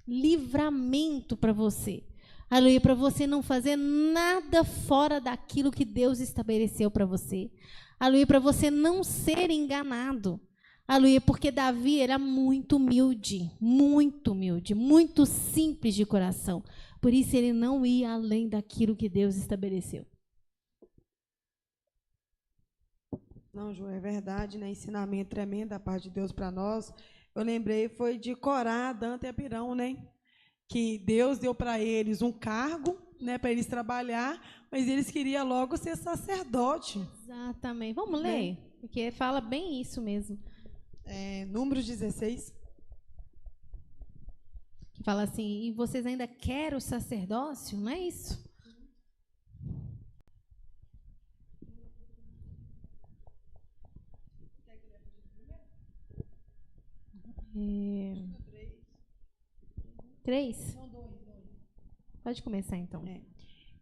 Livramento para você. Aleluia, para você não fazer nada fora daquilo que Deus estabeleceu para você. Aleluia, para você não ser enganado. Aleluia, porque Davi era muito humilde, muito simples de coração. Por isso ele não ia além daquilo que Deus estabeleceu. Não, Ju, é verdade, né? Ensinamento tremendo da parte de Deus para nós. Eu lembrei, foi de Corá, Danta e Abirão, né? Que Deus deu para eles um cargo, né? Para eles trabalhar, mas eles queriam logo ser sacerdote. Exatamente. Vamos ler? Porque fala bem isso mesmo. Números 16. Que fala assim, e vocês ainda querem o sacerdócio? Não é isso? Três? Pode começar, então.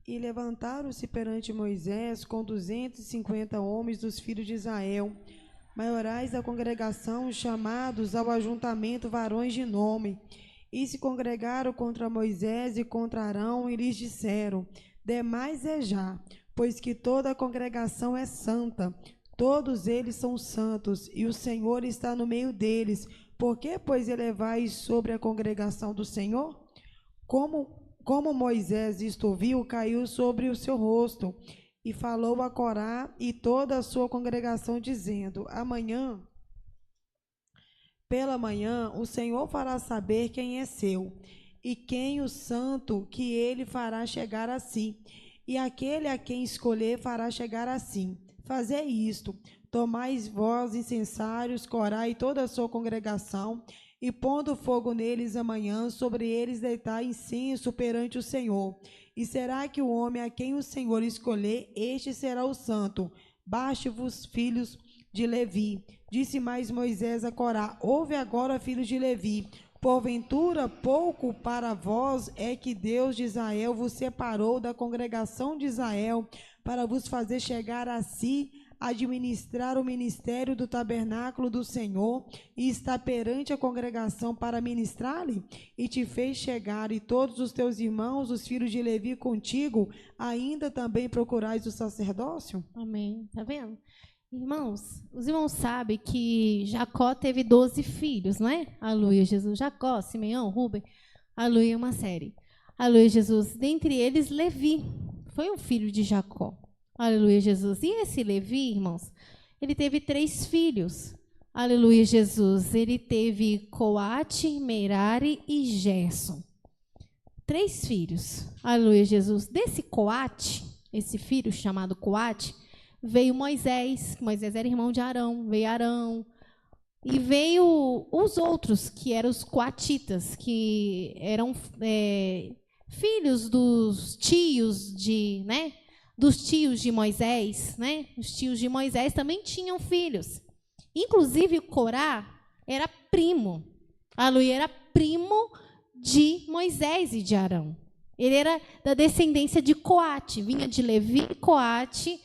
E levantaram-se perante Moisés com 250 homens dos filhos de Israel, maiorais da congregação, chamados ao ajuntamento varões de nome. E se congregaram contra Moisés e contra Arão, e lhes disseram, demais é já, pois que toda a congregação é santa, todos eles são santos, e o Senhor está no meio deles. Por que, pois, elevais sobre a congregação do Senhor? Como Moisés isto viu, caiu sobre o seu rosto, E falou a Corá e toda a sua congregação, dizendo: pela manhã, o Senhor fará saber quem é seu, e quem o santo que ele fará chegar a si. E aquele a quem escolher fará chegar a si. Fazei isto: tomais vós, incensários, Corá e toda a sua congregação, e pondo fogo neles amanhã, sobre eles deitai incenso perante o Senhor. E será que o homem a quem o Senhor escolher, este será o santo. Baste-vos, filhos de Levi. Disse mais Moisés a Corá: ouve agora, filhos de Levi. Porventura, pouco para vós é que Deus de Israel vos separou da congregação de Israel, para vos fazer chegar a si, administrar o ministério do tabernáculo do Senhor, e estar perante a congregação para ministrar-lhe? E te fez chegar, e todos os teus irmãos, os filhos de Levi, contigo, ainda também procurais o sacerdócio? Amém. Tá vendo? Irmãos, os irmãos sabem que Jacó teve 12 filhos, não é? Aleluia, Jesus. Jacó, Simeão, Rubem, aleluia, uma série. Aleluia, Jesus. Dentre eles, Levi foi um filho de Jacó. Aleluia, Jesus. E esse Levi, irmãos, ele teve 3 filhos. Aleluia, Jesus. Ele teve Coate, Merari e Gerson. 3 filhos. Aleluia, Jesus. Desse Coate, esse filho chamado Coate, veio Moisés. Moisés era irmão de Arão. Veio Arão. E veio os outros, que eram os coatitas, que eram filhos dos tios de, né? Dos tios de Moisés, né? Os tios de Moisés também tinham filhos. Inclusive, Corá era primo. Aleluia, era primo de Moisés e de Arão. Ele era da descendência de Coate, vinha de Levi e Coate,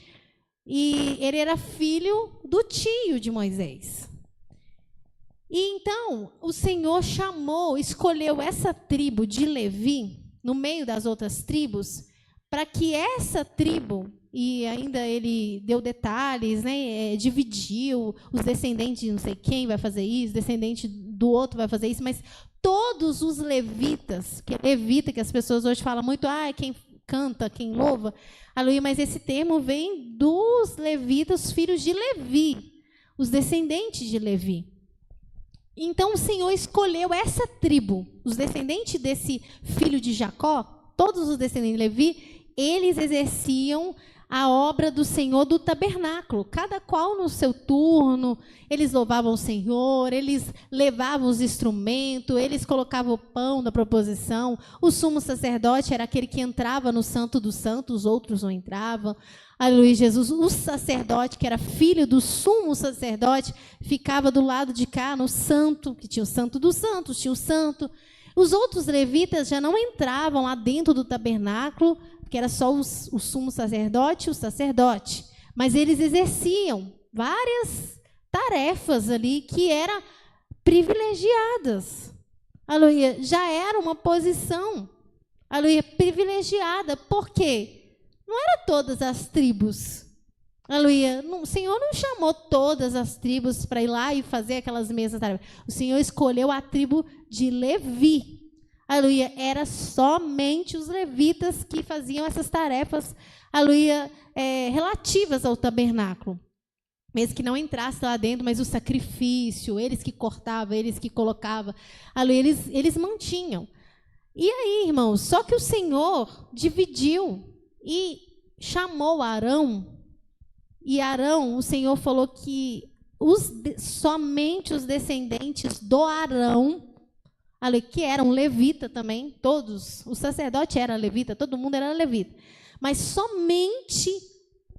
e ele era filho do tio de Moisés. E então, o Senhor escolheu essa tribo de Levi, no meio das outras tribos, para que essa tribo, e ainda ele deu detalhes, né, dividiu os descendentes de não sei quem vai fazer isso, descendente do outro vai fazer isso, mas todos os levitas, que é levita, que as pessoas hoje falam muito, quem canta, quem louva, aleluia, mas esse termo vem dos levitas, filhos de Levi, os descendentes de Levi. Então o Senhor escolheu essa tribo, os descendentes desse filho de Jacó, todos os descendentes de Levi, eles exerciam a obra do Senhor do tabernáculo, cada qual no seu turno. Eles louvavam o Senhor, eles levavam os instrumentos, eles colocavam o pão da proposição. O sumo sacerdote era aquele que entrava no Santo dos Santos, os outros não entravam. Aleluia, Jesus. O sacerdote, que era filho do sumo sacerdote, ficava do lado de cá, no santo, que tinha o Santo dos Santos, tinha o santo. Os outros levitas já não entravam lá dentro do tabernáculo, porque era só o sumo sacerdote e o sacerdote. Mas eles exerciam várias tarefas ali que eram privilegiadas. Aleluia, já era uma posição, aleluia, privilegiada. Por quê? Não eram todas as tribos. Aleluia, o Senhor não chamou todas as tribos para ir lá e fazer aquelas mesmas tarefas. O Senhor escolheu a tribo de Levi. Aleluia, era somente os levitas que faziam essas tarefas, aleluia, relativas ao tabernáculo. Mesmo que não entrasse lá dentro, mas o sacrifício, eles que cortavam, eles que colocavam, aleluia, eles mantinham. E aí, irmãos, só que o Senhor dividiu e chamou Arão, e Arão, o Senhor falou que somente os descendentes do Arão, que eram levita também, todos, o sacerdote era levita, todo mundo era levita, mas somente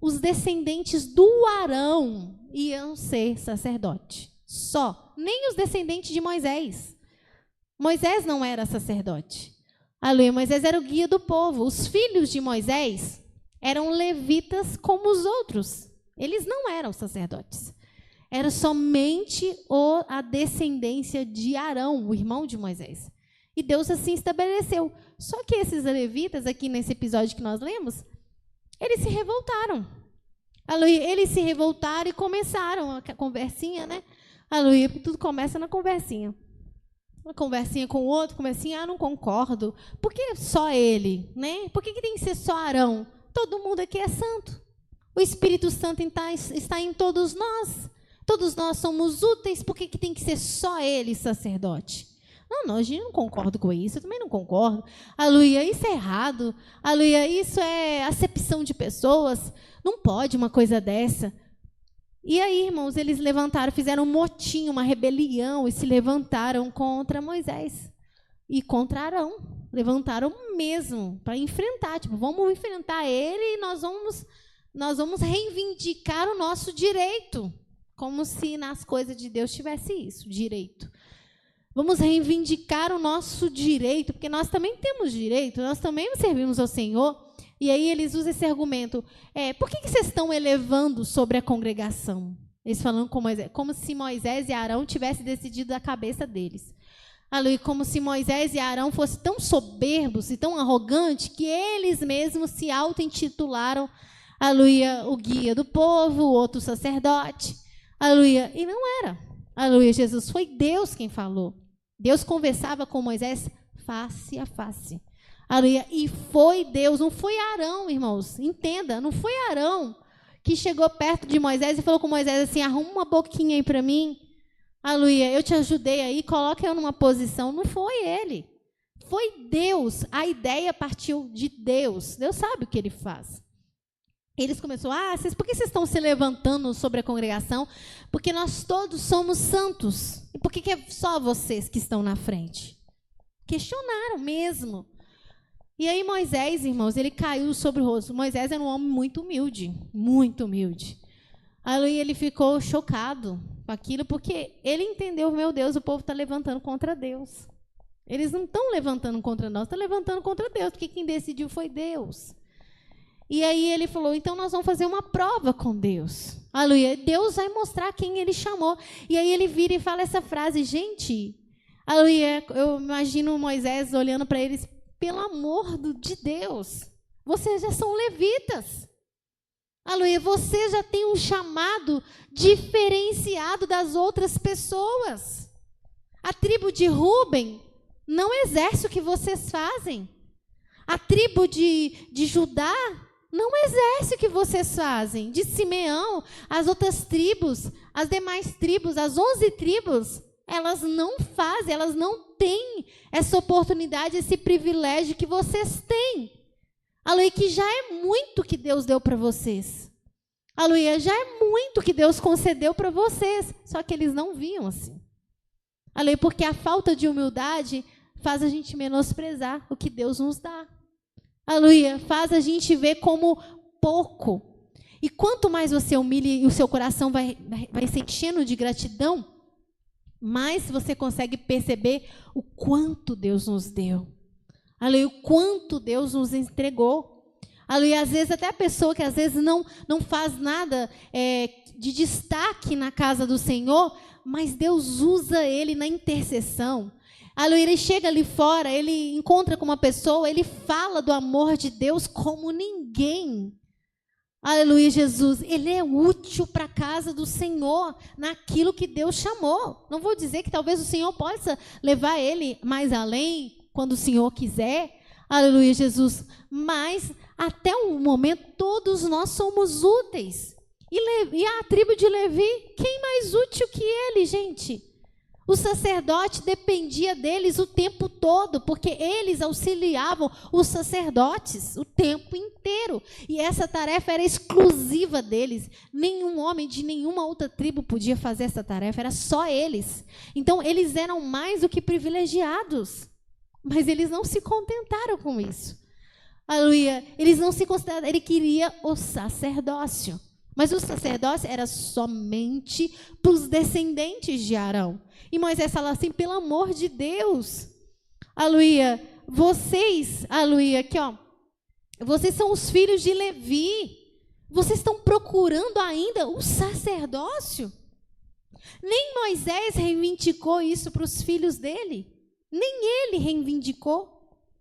os descendentes do Arão iam ser sacerdote, só, nem os descendentes de Moisés. Moisés não era sacerdote, aleluia, Moisés era o guia do povo. Os filhos de Moisés eram levitas como os outros, eles não eram sacerdotes. Era somente a descendência de Arão, o irmão de Moisés. E Deus assim estabeleceu. Só que esses levitas, aqui nesse episódio que nós lemos, eles se revoltaram. Aleluia, eles se revoltaram e começaram a conversinha, né? Aleluia, tudo começa na conversinha. Uma conversinha com o outro, conversinha, não concordo. Por que só ele, né? Por que tem que ser só Arão? Todo mundo aqui é santo. O Espírito Santo está em todos nós. Todos nós somos úteis, por que tem que ser só ele sacerdote? Não, a gente não concorda com isso, eu também não concordo. Aleluia, isso é errado. Aleluia, isso é acepção de pessoas. Não pode uma coisa dessa. E aí, irmãos, eles levantaram, fizeram um motim, uma rebelião, e se levantaram contra Moisés e contra Arão. Levantaram mesmo para enfrentar, tipo, vamos enfrentar ele e nós vamos reivindicar o nosso direito, como se nas coisas de Deus tivesse isso, direito. Vamos reivindicar o nosso direito, porque nós também temos direito, nós também servimos ao Senhor. E aí eles usam esse argumento. Por que vocês estão elevando sobre a congregação? Eles falando com Moisés, como se Moisés e Arão tivessem decidido a cabeça deles. Aleluia, como se Moisés e Arão fossem tão soberbos e tão arrogantes que eles mesmos se auto-intitularam, aleluia, o guia do povo, o outro sacerdote. Aleluia, e não era. Aleluia, Jesus, foi Deus quem falou. Deus conversava com Moisés face a face. Aleluia. E foi Deus, não foi Arão, irmãos. Entenda, não foi Arão que chegou perto de Moisés e falou com Moisés assim, arruma uma boquinha aí para mim. Aleluia, eu te ajudei aí, coloca eu numa posição. Não foi ele. Foi Deus. A ideia partiu de Deus. Deus sabe o que ele faz. Eles começaram, por que vocês estão se levantando sobre a congregação? Porque nós todos somos santos. E por que é só vocês que estão na frente? Questionaram mesmo. E aí Moisés, irmãos, ele caiu sobre o rosto. Moisés era um homem muito humilde, muito humilde. Aí ele ficou chocado com aquilo, porque ele entendeu, meu Deus, o povo está levantando contra Deus. Eles não estão levantando contra nós, estão levantando contra Deus, porque quem decidiu foi Deus. E aí ele falou, então nós vamos fazer uma prova com Deus. Aleluia. Deus vai mostrar quem ele chamou. E aí ele vira e fala essa frase, gente, aleluia, eu imagino Moisés olhando para eles, pelo amor de Deus, vocês já são levitas. Aleluia, você já tem um chamado diferenciado das outras pessoas. A tribo de Rúben não exerce o que vocês fazem. A tribo de Judá não exerce o que vocês fazem. De Simeão, as outras tribos, as demais tribos, as 11 tribos, elas não fazem, elas não têm essa oportunidade, esse privilégio que vocês têm. Aleluia, que já é muito que Deus deu para vocês. Aleluia, já é muito que Deus concedeu para vocês. Só que eles não viam assim. Aleluia, porque a falta de humildade faz a gente menosprezar o que Deus nos dá. Aleluia, faz a gente ver como pouco. E quanto mais você humilha e o seu coração vai se enchendo de gratidão, mais você consegue perceber o quanto Deus nos deu. Aleluia, o quanto Deus nos entregou. Aleluia, às vezes até a pessoa que às vezes não faz nada de destaque na casa do Senhor, mas Deus usa ele na intercessão. Aleluia, ele chega ali fora, ele encontra com uma pessoa, ele fala do amor de Deus como ninguém. Aleluia, Jesus, ele é útil para a casa do Senhor, naquilo que Deus chamou. Não vou dizer que talvez o Senhor possa levar ele mais além, quando o Senhor quiser. Aleluia, Jesus. Mas, até o momento, todos nós somos úteis. E a tribo de Levi, quem mais útil que ele, gente? O sacerdote dependia deles o tempo todo, porque eles auxiliavam os sacerdotes o tempo inteiro. E essa tarefa era exclusiva deles. Nenhum homem de nenhuma outra tribo podia fazer essa tarefa, era só eles. Então, eles eram mais do que privilegiados. Mas eles não se contentaram com isso. Aleluia. Eles não se consideraram, ele queria o sacerdócio. Mas o sacerdócio era somente para os descendentes de Arão. E Moisés fala assim, pelo amor de Deus, aleluia, vocês, aleluia, aqui ó, vocês são os filhos de Levi, vocês estão procurando ainda o sacerdócio? Nem Moisés reivindicou isso para os filhos dele, nem ele reivindicou.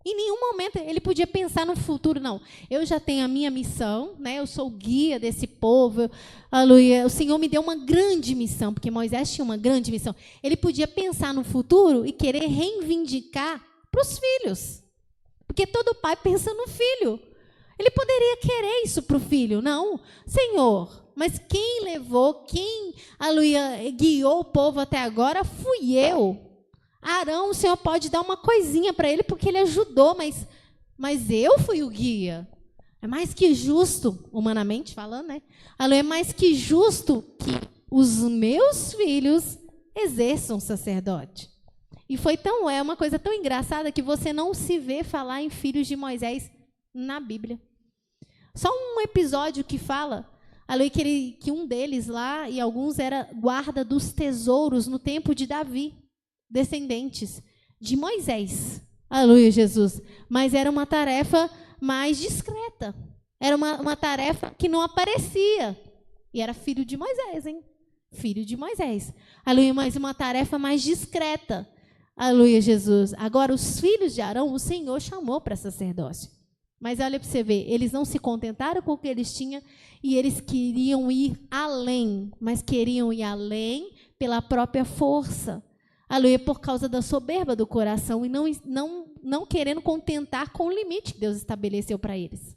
Em nenhum momento ele podia pensar no futuro, não. Eu já tenho a minha missão, né? Eu sou o guia desse povo. Aleluia. O Senhor me deu uma grande missão, porque Moisés tinha uma grande missão. Ele podia pensar no futuro e querer reivindicar para os filhos. Porque todo pai pensa no filho. Ele poderia querer isso para o filho, não. Senhor, mas quem levou, quem, aleluia, guiou o povo até agora fui eu. Arão, o Senhor pode dar uma coisinha para ele porque ele ajudou, mas eu fui o guia. É mais que justo, humanamente falando, né? Aleluia, é mais que justo que os meus filhos exerçam sacerdote. E é uma coisa tão engraçada que você não se vê falar em filhos de Moisés na Bíblia. Só um episódio que fala, aleluia, que um deles lá, e alguns, era guarda dos tesouros no tempo de Davi, descendentes de Moisés. Aleluia, Jesus. Mas era uma tarefa mais discreta. Era uma tarefa que não aparecia. E era filho de Moisés, hein? Filho de Moisés. Aleluia, mas uma tarefa mais discreta. Aleluia, Jesus. Agora, os filhos de Arão, o Senhor chamou para sacerdócio. Mas olha para você ver, eles não se contentaram com o que eles tinham e eles queriam ir além, mas queriam ir além pela própria força. Aleluia, por causa da soberba do coração e não querendo contentar com o limite que Deus estabeleceu para eles.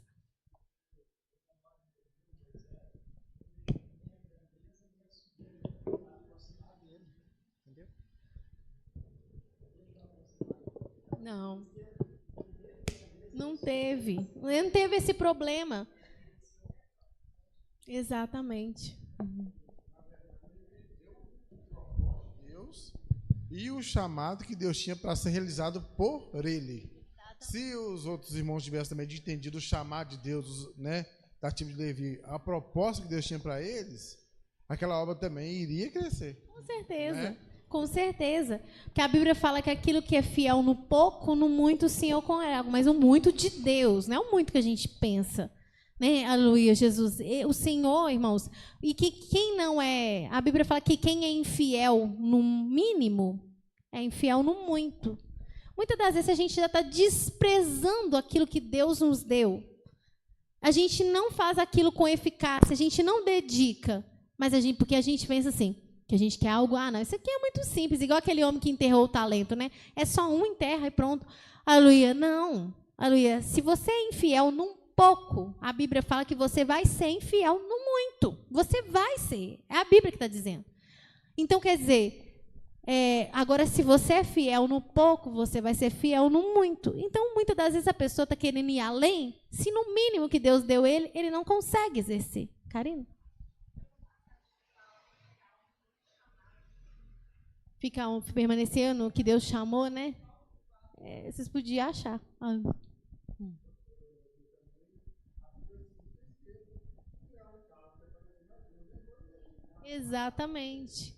Não teve esse problema. Exatamente. Deus e o chamado que Deus tinha para ser realizado por ele. Se os outros irmãos tivessem também entendido o chamado de Deus, né, da tribo de Levi, a proposta que Deus tinha para eles, aquela obra também iria crescer. Com certeza. Né? Com certeza. Porque a Bíblia fala que aquilo que é fiel no pouco, no muito sim eu congrego. Mas o muito de Deus, não é o muito que a gente pensa. Né? Aleluia, Jesus. O Senhor, irmãos, e que quem não é... A Bíblia fala que quem é infiel no mínimo, é infiel no muito. Muitas das vezes a gente já está desprezando aquilo que Deus nos deu. A gente não faz aquilo com eficácia, a gente não dedica. Mas porque a gente pensa assim, que a gente quer algo, não, isso aqui é muito simples, igual aquele homem que enterrou o talento, né? É só um enterra e pronto. Aleluia, não. Aleluia, se você é infiel num pouco, a Bíblia fala que você vai ser infiel no muito. Você vai ser. É a Bíblia que está dizendo. Então, quer dizer, agora, se você é fiel no pouco, você vai ser fiel no muito. Então, muitas das vezes a pessoa está querendo ir além, se no mínimo que Deus deu ele não consegue exercer. Karina? Permanecer no que Deus chamou, né? Vocês podiam achar. Exatamente.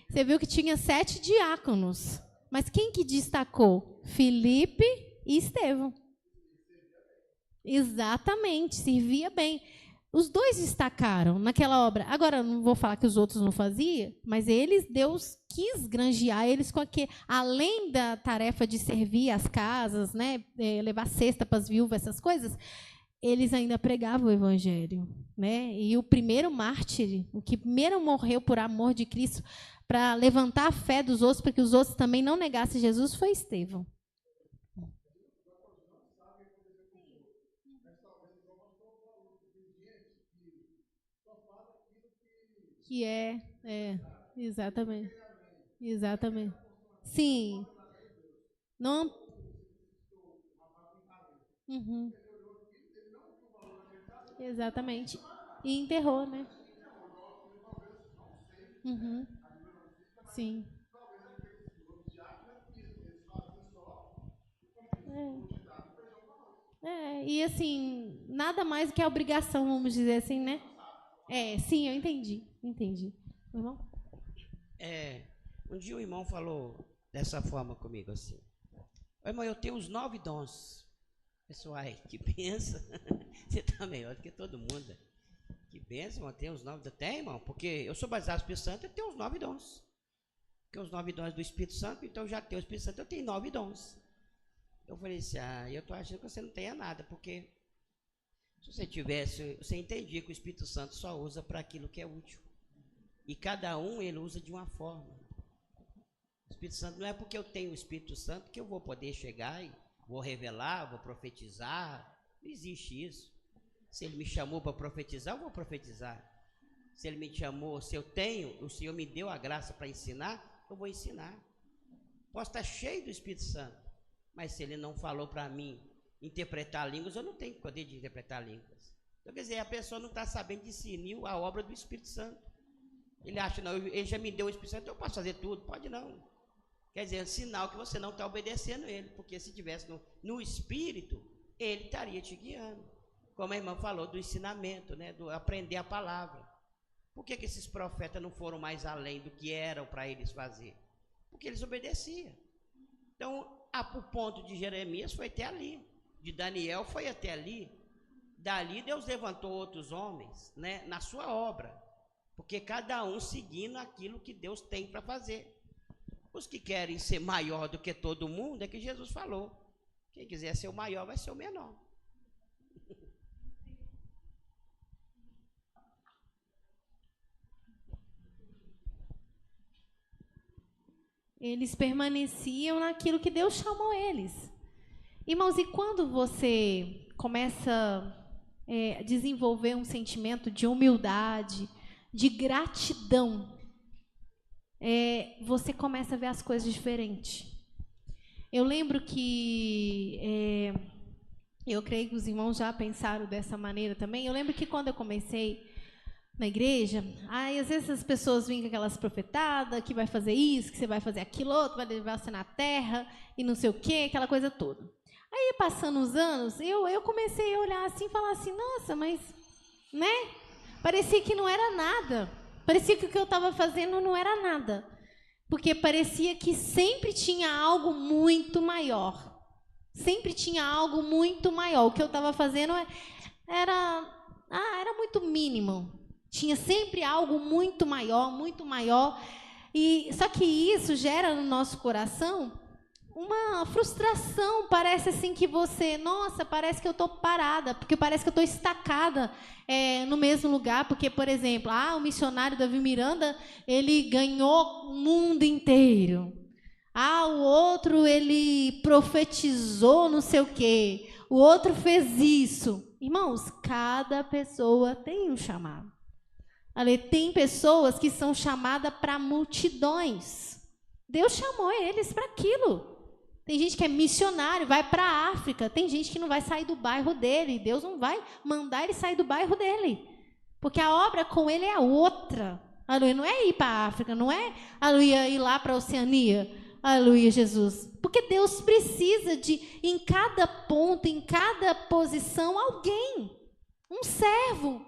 Você viu que tinha 7 diáconos. Mas quem que destacou? Filipe e Estevão. Exatamente, servia bem. Os dois destacaram naquela obra. Agora, não vou falar que os outros não faziam, mas Deus quis granjear eles com além da tarefa de servir as casas, né, levar cesta para as viúvas, essas coisas, eles ainda pregavam o evangelho. Né? E o primeiro mártir, o que primeiro morreu por amor de Cristo, para levantar a fé dos outros, para que os outros também não negassem Jesus, foi Estevão. Que exatamente. Sim. Não. Uhum. Exatamente. E enterrou, né? Uhum. Sim. E assim, nada mais do que a obrigação, vamos dizer assim, né? Sim, eu entendi. Irmão? Um dia o irmão falou dessa forma comigo, assim. Irmão, eu tenho os 9 dons. Pessoal, que benção. Você está melhor do que todo mundo. Que benção, irmão, tem os 9 dons. Tem, irmão, porque eu sou batizado no Espírito Santo, eu tenho os 9 dons. Porque os 9 dons do Espírito Santo, então eu já tenho o Espírito Santo, eu tenho 9 dons. Eu falei assim, eu estou achando que você não tenha nada, porque se você tivesse, você entendia que o Espírito Santo só usa para aquilo que é útil. E cada um ele usa de uma forma. O Espírito Santo não é porque eu tenho o Espírito Santo que eu vou poder chegar e vou revelar, vou profetizar. Não existe isso. Se ele me chamou para profetizar, eu vou profetizar. Se ele me chamou, se eu tenho, o Senhor me deu a graça para ensinar, eu vou ensinar. Posso estar cheio do Espírito Santo, mas se ele não falou para mim interpretar línguas, eu não tenho poder de interpretar línguas. Então, quer dizer, a pessoa não está sabendo discernir a obra do Espírito Santo. Ele acha, não, ele já me deu o Espírito Santo, eu posso fazer tudo. Pode não. Quer dizer, é um sinal que você não está obedecendo ele, porque se tivesse no Espírito, ele estaria te guiando. Como a irmã falou, do ensinamento, né, do aprender a palavra. Por que esses profetas não foram mais além do que eram para eles fazer? Porque eles obedeciam. Então, o ponto de Jeremias foi até ali, de Daniel foi até ali. Dali Deus levantou outros homens, né, na sua obra, porque cada um seguindo aquilo que Deus tem para fazer. Os que querem ser maior do que todo mundo, é que Jesus falou. Quem quiser ser o maior vai ser o menor. Eles permaneciam naquilo que Deus chamou eles. Irmãos, e quando você começa a desenvolver um sentimento de humildade, de gratidão, você começa a ver as coisas diferentes. Eu lembro que, eu creio que os irmãos já pensaram dessa maneira também. Eu lembro que quando eu comecei na igreja, aí às vezes as pessoas vêm com aquelas profetadas, que vai fazer isso, que você vai fazer aquilo outro, vai levar você na terra, e não sei o quê, aquela coisa toda. Aí, passando os anos, eu comecei a olhar assim e falar assim, nossa, mas, né? Parecia que não era nada. Parecia que o que eu estava fazendo não era nada. Porque parecia que sempre tinha algo muito maior. Sempre tinha algo muito maior. O que eu estava fazendo era muito mínimo. Tinha sempre algo muito maior, muito maior. Só que isso gera no nosso coração uma frustração. Parece assim que você, nossa, parece que eu estou parada, porque parece que eu estou estacada no mesmo lugar. Porque, por exemplo, o missionário Davi Miranda, ele ganhou o mundo inteiro. O outro, ele profetizou não sei o quê. O outro fez isso. Irmãos, cada pessoa tem um chamado. Tem pessoas que são chamadas para multidões. Deus chamou eles para aquilo. Tem gente que é missionário, vai para a África. Tem gente que não vai sair do bairro dele. Deus não vai mandar ele sair do bairro dele. Porque a obra com ele é outra. Aleluia, não é ir para a África, não é aleluia, ir lá para a Oceania. Aleluia, Jesus. Porque Deus precisa de, em cada ponto, em cada posição, alguém. Um servo.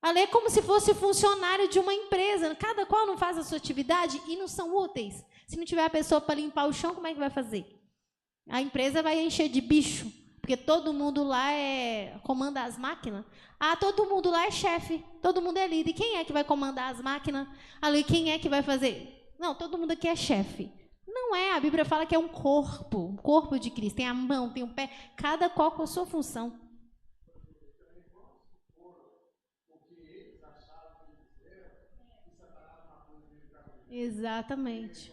É como se fosse funcionário de uma empresa. Cada qual não faz a sua atividade e não são úteis. Se não tiver a pessoa para limpar o chão, como é que vai fazer? A empresa vai encher de bicho, porque todo mundo lá comanda as máquinas. Todo mundo lá é chefe, todo mundo é líder. E quem é que vai comandar as máquinas? Ali, quem é que vai fazer? Não, todo mundo aqui é chefe. Não é, a Bíblia fala que é um corpo de Cristo. Tem a mão, tem o pé, cada qual com a sua função. Exatamente.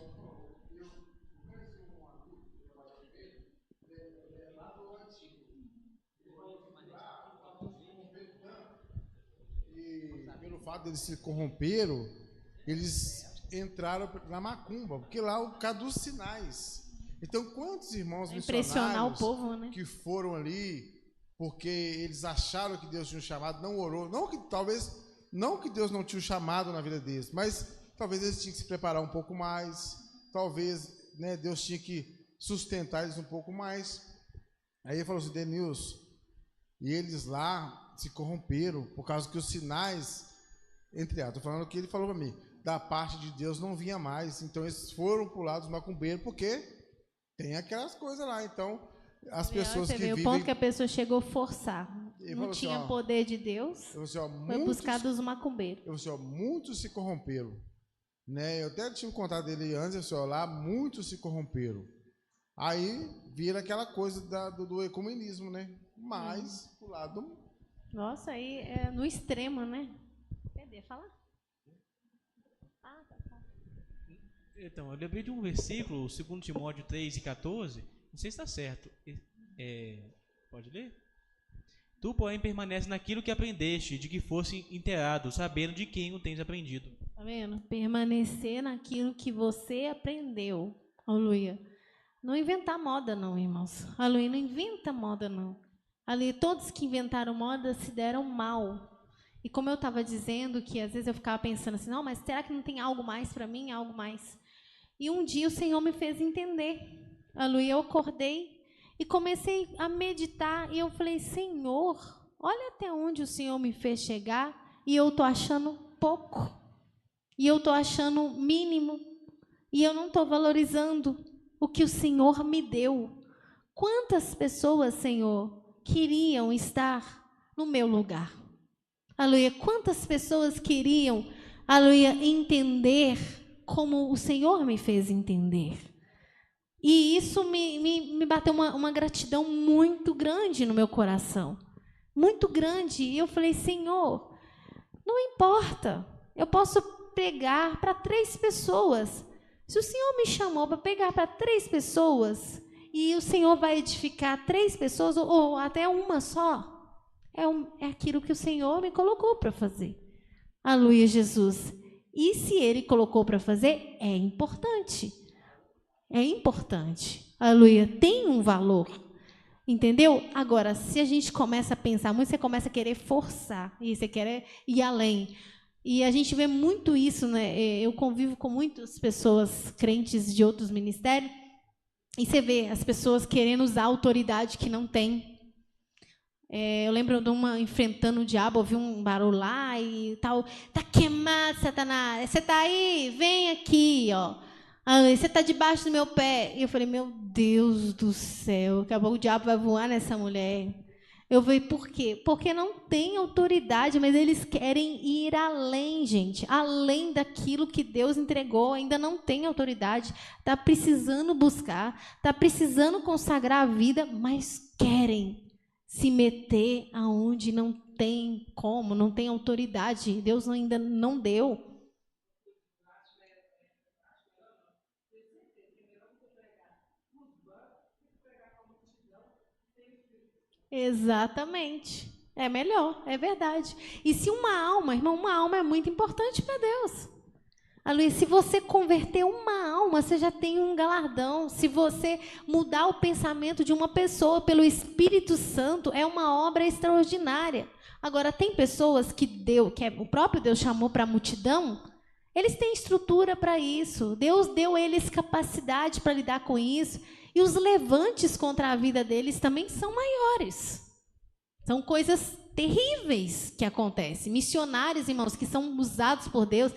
E pelo fato deles se corromperam, eles entraram na macumba, porque lá o cadê dos sinais. Então, quantos irmãos impressionar missionários o povo, né? que foram ali porque eles acharam que Deus tinha um chamado, não orou, não que Deus não tinha um chamado na vida deles, mas talvez eles tinham que se preparar um pouco mais, talvez, né, Deus tinha que sustentar eles um pouco mais. Aí ele falou assim, Denilson, e eles lá se corromperam por causa que os sinais, entre aspas, estou falando o que ele falou para mim, da parte de Deus não vinha mais, então eles foram para o lado dos macumbeiros, porque tem aquelas coisas lá. Então as pessoas que vivem... o ponto que a pessoa chegou a forçar, não tinha assim, poder de Deus, foi buscar dos macumbeiros. Muitos se corromperam, né? Eu até tinha contado dele antes, lá muitos se corromperam. Aí vira aquela coisa do ecumenismo, né? Mas pro lado... Nossa, aí é no extremo, né? Cadê? Fala. Tá. Então, eu lembrei de um versículo, 2 Timóteo 3:14, não sei se está certo. Pode ler? Tu, porém, permanece naquilo que aprendeste, de que fosse inteirado, sabendo de quem o tens aprendido. Tá vendo? Permanecer naquilo que você aprendeu. Aleluia. Não inventar moda, não, irmãos. Aleluia. Não inventa moda, não. Ali, todos que inventaram moda se deram mal. E como eu estava dizendo, que às vezes eu ficava pensando assim, não, mas será que não tem algo mais para mim? Algo mais. E um dia o Senhor me fez entender. Aleluia. Eu acordei e comecei a meditar. E eu falei, Senhor, olha até onde o Senhor me fez chegar. E eu estou achando pouco. E eu estou achando mínimo. E eu não estou valorizando o que o Senhor me deu. Quantas pessoas, Senhor, queriam estar no meu lugar? Aleluia. Quantas pessoas queriam, aleluia, entender como o Senhor me fez entender? E isso me bateu uma gratidão muito grande no meu coração. Muito grande. E eu falei, Senhor, não importa. Eu posso pregar para 3 pessoas. Se o Senhor me chamou para pregar para 3 pessoas, e o Senhor vai edificar 3 pessoas, ou até uma só, é aquilo que o Senhor me colocou para fazer. Aleluia, Jesus. E se Ele colocou para fazer, é importante. É importante. Aleluia. Tem um valor. Entendeu? Agora, se a gente começa a pensar muito, você começa a querer forçar, e você quer ir além. E a gente vê muito isso, né? Eu convivo com muitas pessoas crentes de outros ministérios, e você vê as pessoas querendo usar autoridade que não tem. Eu lembro de uma enfrentando o diabo, ouvi um barulho lá e tal. Tá queimado, Satanás. Você tá aí? Vem aqui, ó. Você tá debaixo do meu pé. E eu falei, meu Deus do céu, daqui a pouco o diabo vai voar nessa mulher. Eu falei, por quê? Porque não tem autoridade, mas eles querem ir além, gente. Além daquilo que Deus entregou, ainda não tem autoridade. Está precisando buscar, está precisando consagrar a vida, mas querem se meter aonde não tem como, não tem autoridade. Deus ainda não deu. Exatamente. É melhor, é verdade. E se uma alma, irmão, uma alma é muito importante para Deus. Aleluia, se você converter uma alma, você já tem um galardão. Se você mudar o pensamento de uma pessoa pelo Espírito Santo, é uma obra extraordinária. Agora, tem pessoas que o próprio Deus chamou para a multidão, eles têm estrutura para isso. Deus deu eles capacidade para lidar com isso. E os levantes contra a vida deles também são maiores. São coisas terríveis que acontecem. Missionários, irmãos, que são usados por Deus,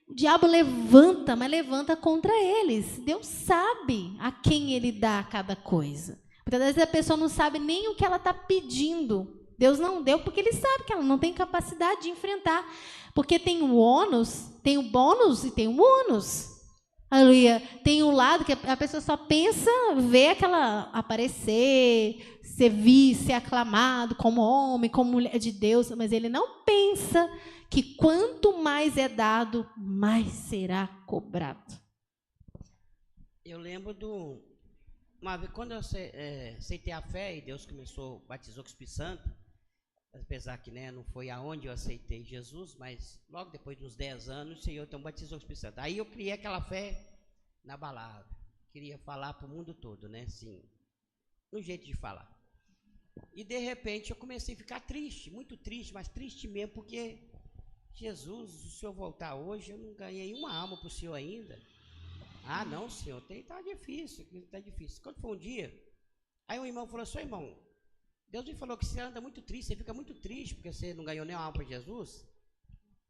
o diabo levanta, mas levanta contra eles. Deus sabe a quem ele dá cada coisa. Muitas vezes a pessoa não sabe nem o que ela está pedindo. Deus não deu porque ele sabe que ela não tem capacidade de enfrentar. Porque tem o ônus, tem o bônus e tem o ônus. Aleluia. Tem um lado que a pessoa só pensa, vê aquela aparecer, ser visto, ser aclamado como homem, como mulher de Deus, mas ele não pensa que quanto mais é dado, mais será cobrado. Eu lembro uma vez, quando eu aceitei a fé e Deus batizou com o Espírito Santo, apesar que não foi aonde eu aceitei Jesus, mas logo depois de uns 10 anos, o Senhor então batizou com o Espírito Santo. Aí eu criei aquela fé inabalável. Queria falar para o mundo todo, assim, no jeito de falar. E de repente eu comecei a ficar triste, muito triste, mas triste mesmo, porque Jesus, se o Senhor voltar hoje, eu não ganhei uma alma para o Senhor ainda. Ah, não, Senhor, tá difícil, tá difícil. Quando foi um dia, aí um irmão falou assim, irmão, Deus me falou que você anda muito triste, você fica muito triste porque você não ganhou nem uma alma para Jesus.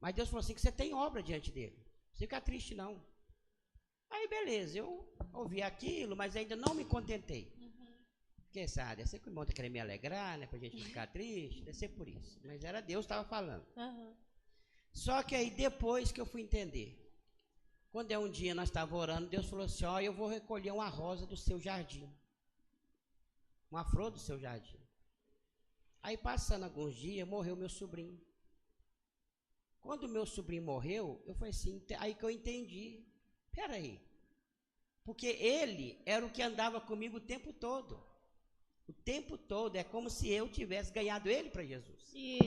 Mas Deus falou assim que você tem obra diante dele. Não fica triste, não. Aí, beleza, eu ouvi aquilo, mas ainda não me contentei. Porque, sabe, deve ser que o irmão está querendo me alegrar, né, pra gente ficar triste, deve ser por isso. Mas era Deus que estava falando. Só que aí, depois que eu fui entender, quando um dia nós estávamos orando, Deus falou assim, eu vou recolher uma rosa do seu jardim. Uma flor do seu jardim. Aí, passando alguns dias, morreu meu sobrinho. Quando meu sobrinho morreu, eu falei assim, aí que eu entendi. Peraí, porque ele era o que andava comigo o tempo todo. O tempo todo é como se eu tivesse ganhado ele para Jesus. E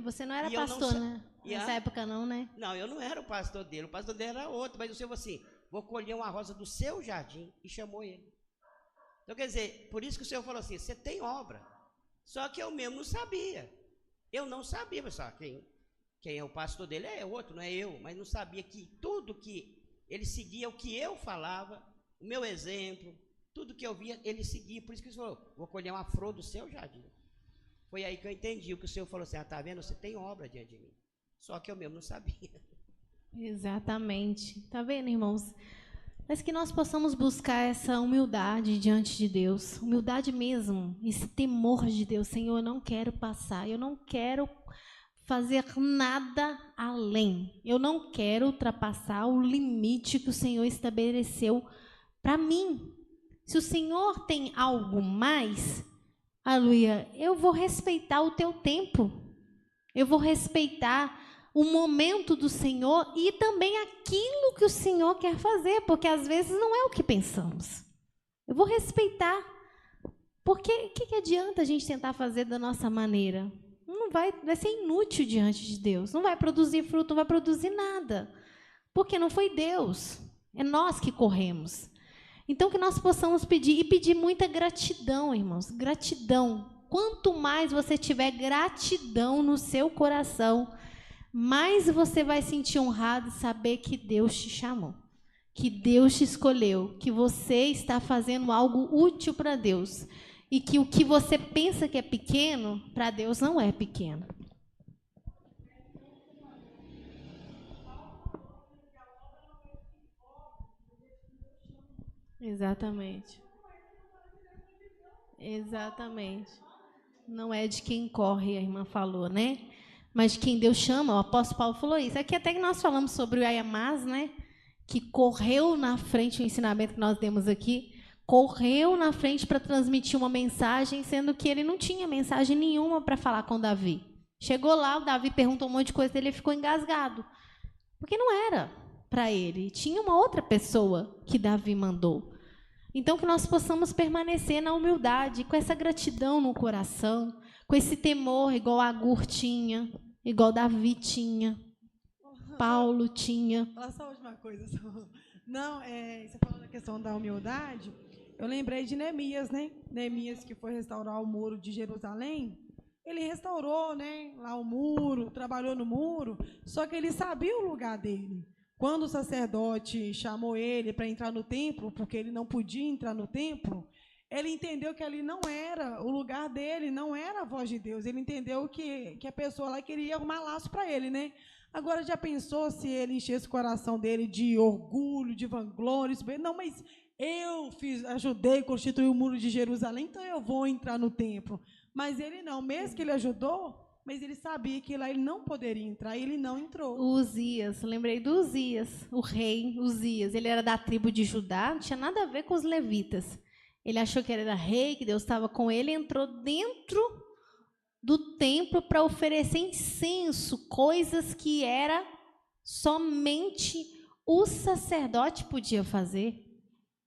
você não era E eu não pastor, sa- né? E Nessa a- época não, né? Não, eu não era o pastor dele era outro, mas o Senhor falou assim, vou colher uma rosa do seu jardim, e chamou ele. Então, quer dizer, por isso que o Senhor falou assim, você tem obra. Só que eu mesmo não sabia. Eu não sabia, pessoal, quem é o pastor dele é outro, não é eu, mas não sabia que tudo que ele seguia, o que eu falava, o meu exemplo, tudo que eu via, ele seguia. Por isso que ele falou, vou colher uma flor do seu jardim. Foi aí que eu entendi o que o Senhor falou assim, tá vendo, você tem obra diante de mim. Só que eu mesmo não sabia. Exatamente. Tá vendo, irmãos? Mas que nós possamos buscar essa humildade diante de Deus. Humildade mesmo. Esse temor de Deus. Senhor, eu não quero passar. Eu não quero fazer nada além. Eu não quero ultrapassar o limite que o Senhor estabeleceu para mim. Se o Senhor tem algo mais, aleluia, eu vou respeitar o teu tempo. Eu vou respeitar o momento do Senhor e também aquilo que o Senhor quer fazer, porque às vezes não é o que pensamos. Eu vou respeitar, porque o que adianta a gente tentar fazer da nossa maneira? Não vai ser inútil diante de Deus, não vai produzir fruto, não vai produzir nada, porque não foi Deus, é nós que corremos. Então que nós possamos pedir, e pedir muita gratidão, irmãos, gratidão. Quanto mais você tiver gratidão no seu coração, mais você vai sentir honrado e saber que Deus te chamou, que Deus te escolheu, que você está fazendo algo útil para Deus e que o que você pensa que é pequeno, para Deus não é pequeno. Exatamente. Exatamente. Não é de quem corre, a irmã falou, né? Mas de quem Deus chama, o apóstolo Paulo falou isso. Aqui até que nós falamos sobre o Ayamás, né? Que correu na frente, o ensinamento que nós demos aqui, correu na frente para transmitir uma mensagem, sendo que ele não tinha mensagem nenhuma para falar com Davi. Chegou lá, o Davi perguntou um monte de coisa dele, ele ficou engasgado. Porque não era para ele. Tinha uma outra pessoa que Davi mandou. Então, que nós possamos permanecer na humildade, com essa gratidão no coração, com esse temor, igual Agur tinha, igual Davi tinha, Paulo tinha. Fala só a última coisa. Não, você falou da questão da humildade, eu lembrei de Neemias, né? Neemias, que foi restaurar o muro de Jerusalém, ele restaurou, né, lá o muro, trabalhou no muro, só que ele sabia o lugar dele. Quando o sacerdote chamou ele para entrar no templo, porque ele não podia entrar no templo, ele entendeu que ali não era o lugar dele, não era a voz de Deus. Ele entendeu que a pessoa lá queria arrumar laço para ele, né? Agora, já pensou se ele enchesse o coração dele de orgulho, de vanglória? Não, mas eu ajudei a constituir o muro de Jerusalém, então eu vou entrar no templo. Mas ele não, mesmo que ele ajudou, mas ele sabia que lá ele não poderia entrar, e ele não entrou. O Uzias, lembrei do Uzias, o rei Uzias, ele era da tribo de Judá, não tinha nada a ver com os levitas. Ele achou que ele era rei, que Deus estava com ele, entrou dentro do templo para oferecer incenso, coisas que era somente o sacerdote podia fazer.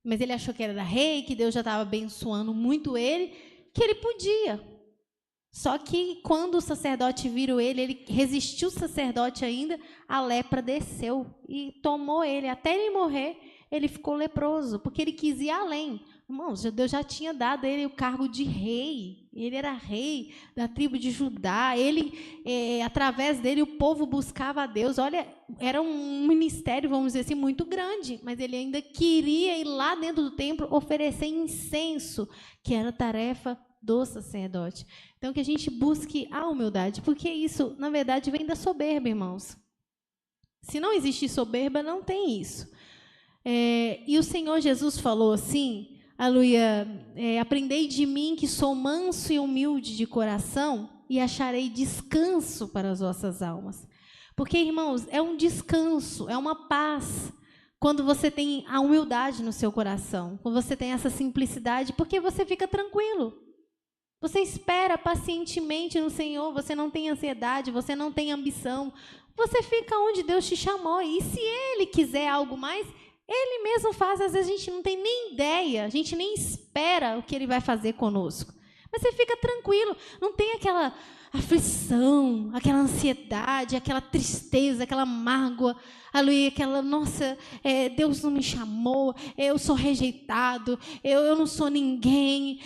Mas ele achou que ele era rei, que Deus já estava abençoando muito ele, que ele podia. Só que quando o sacerdote viu ele resistiu o sacerdote ainda, a lepra desceu e tomou ele. Até ele morrer, ele ficou leproso, porque ele quis ir além. Irmãos, Deus já tinha dado a ele o cargo de rei. Ele era rei da tribo de Judá. Através dele, o povo buscava a Deus. Olha, era um ministério, vamos dizer assim, muito grande. Mas ele ainda queria ir lá dentro do templo oferecer incenso, que era tarefa do sacerdote. Então, que a gente busque a humildade, porque isso, na verdade, vem da soberba, irmãos. Se não existe soberba, não tem isso. E o Senhor Jesus falou assim, aleluia, aprendei de mim que sou manso e humilde de coração e acharei descanso para as vossas almas. Porque, irmãos, é um descanso, é uma paz, quando você tem a humildade no seu coração, quando você tem essa simplicidade, porque você fica tranquilo. Você espera pacientemente no Senhor, você não tem ansiedade, você não tem ambição, você fica onde Deus te chamou. E se Ele quiser algo mais, Ele mesmo faz. Às vezes a gente não tem nem ideia, a gente nem espera o que Ele vai fazer conosco. Mas você fica tranquilo, não tem aquela aflição, aquela ansiedade, aquela tristeza, aquela mágoa, aleluia, aquela, nossa, Deus não me chamou, eu sou rejeitado, eu não sou ninguém,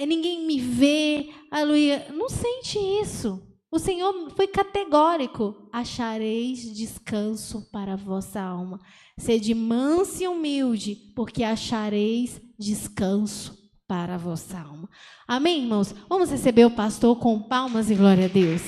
ninguém me vê, aleluia. Não sente isso. O Senhor foi categórico: achareis descanso para a vossa alma. Sede manso e humilde, porque achareis descanso para a vossa alma. Amém, irmãos? Vamos receber o pastor com palmas e glória a Deus.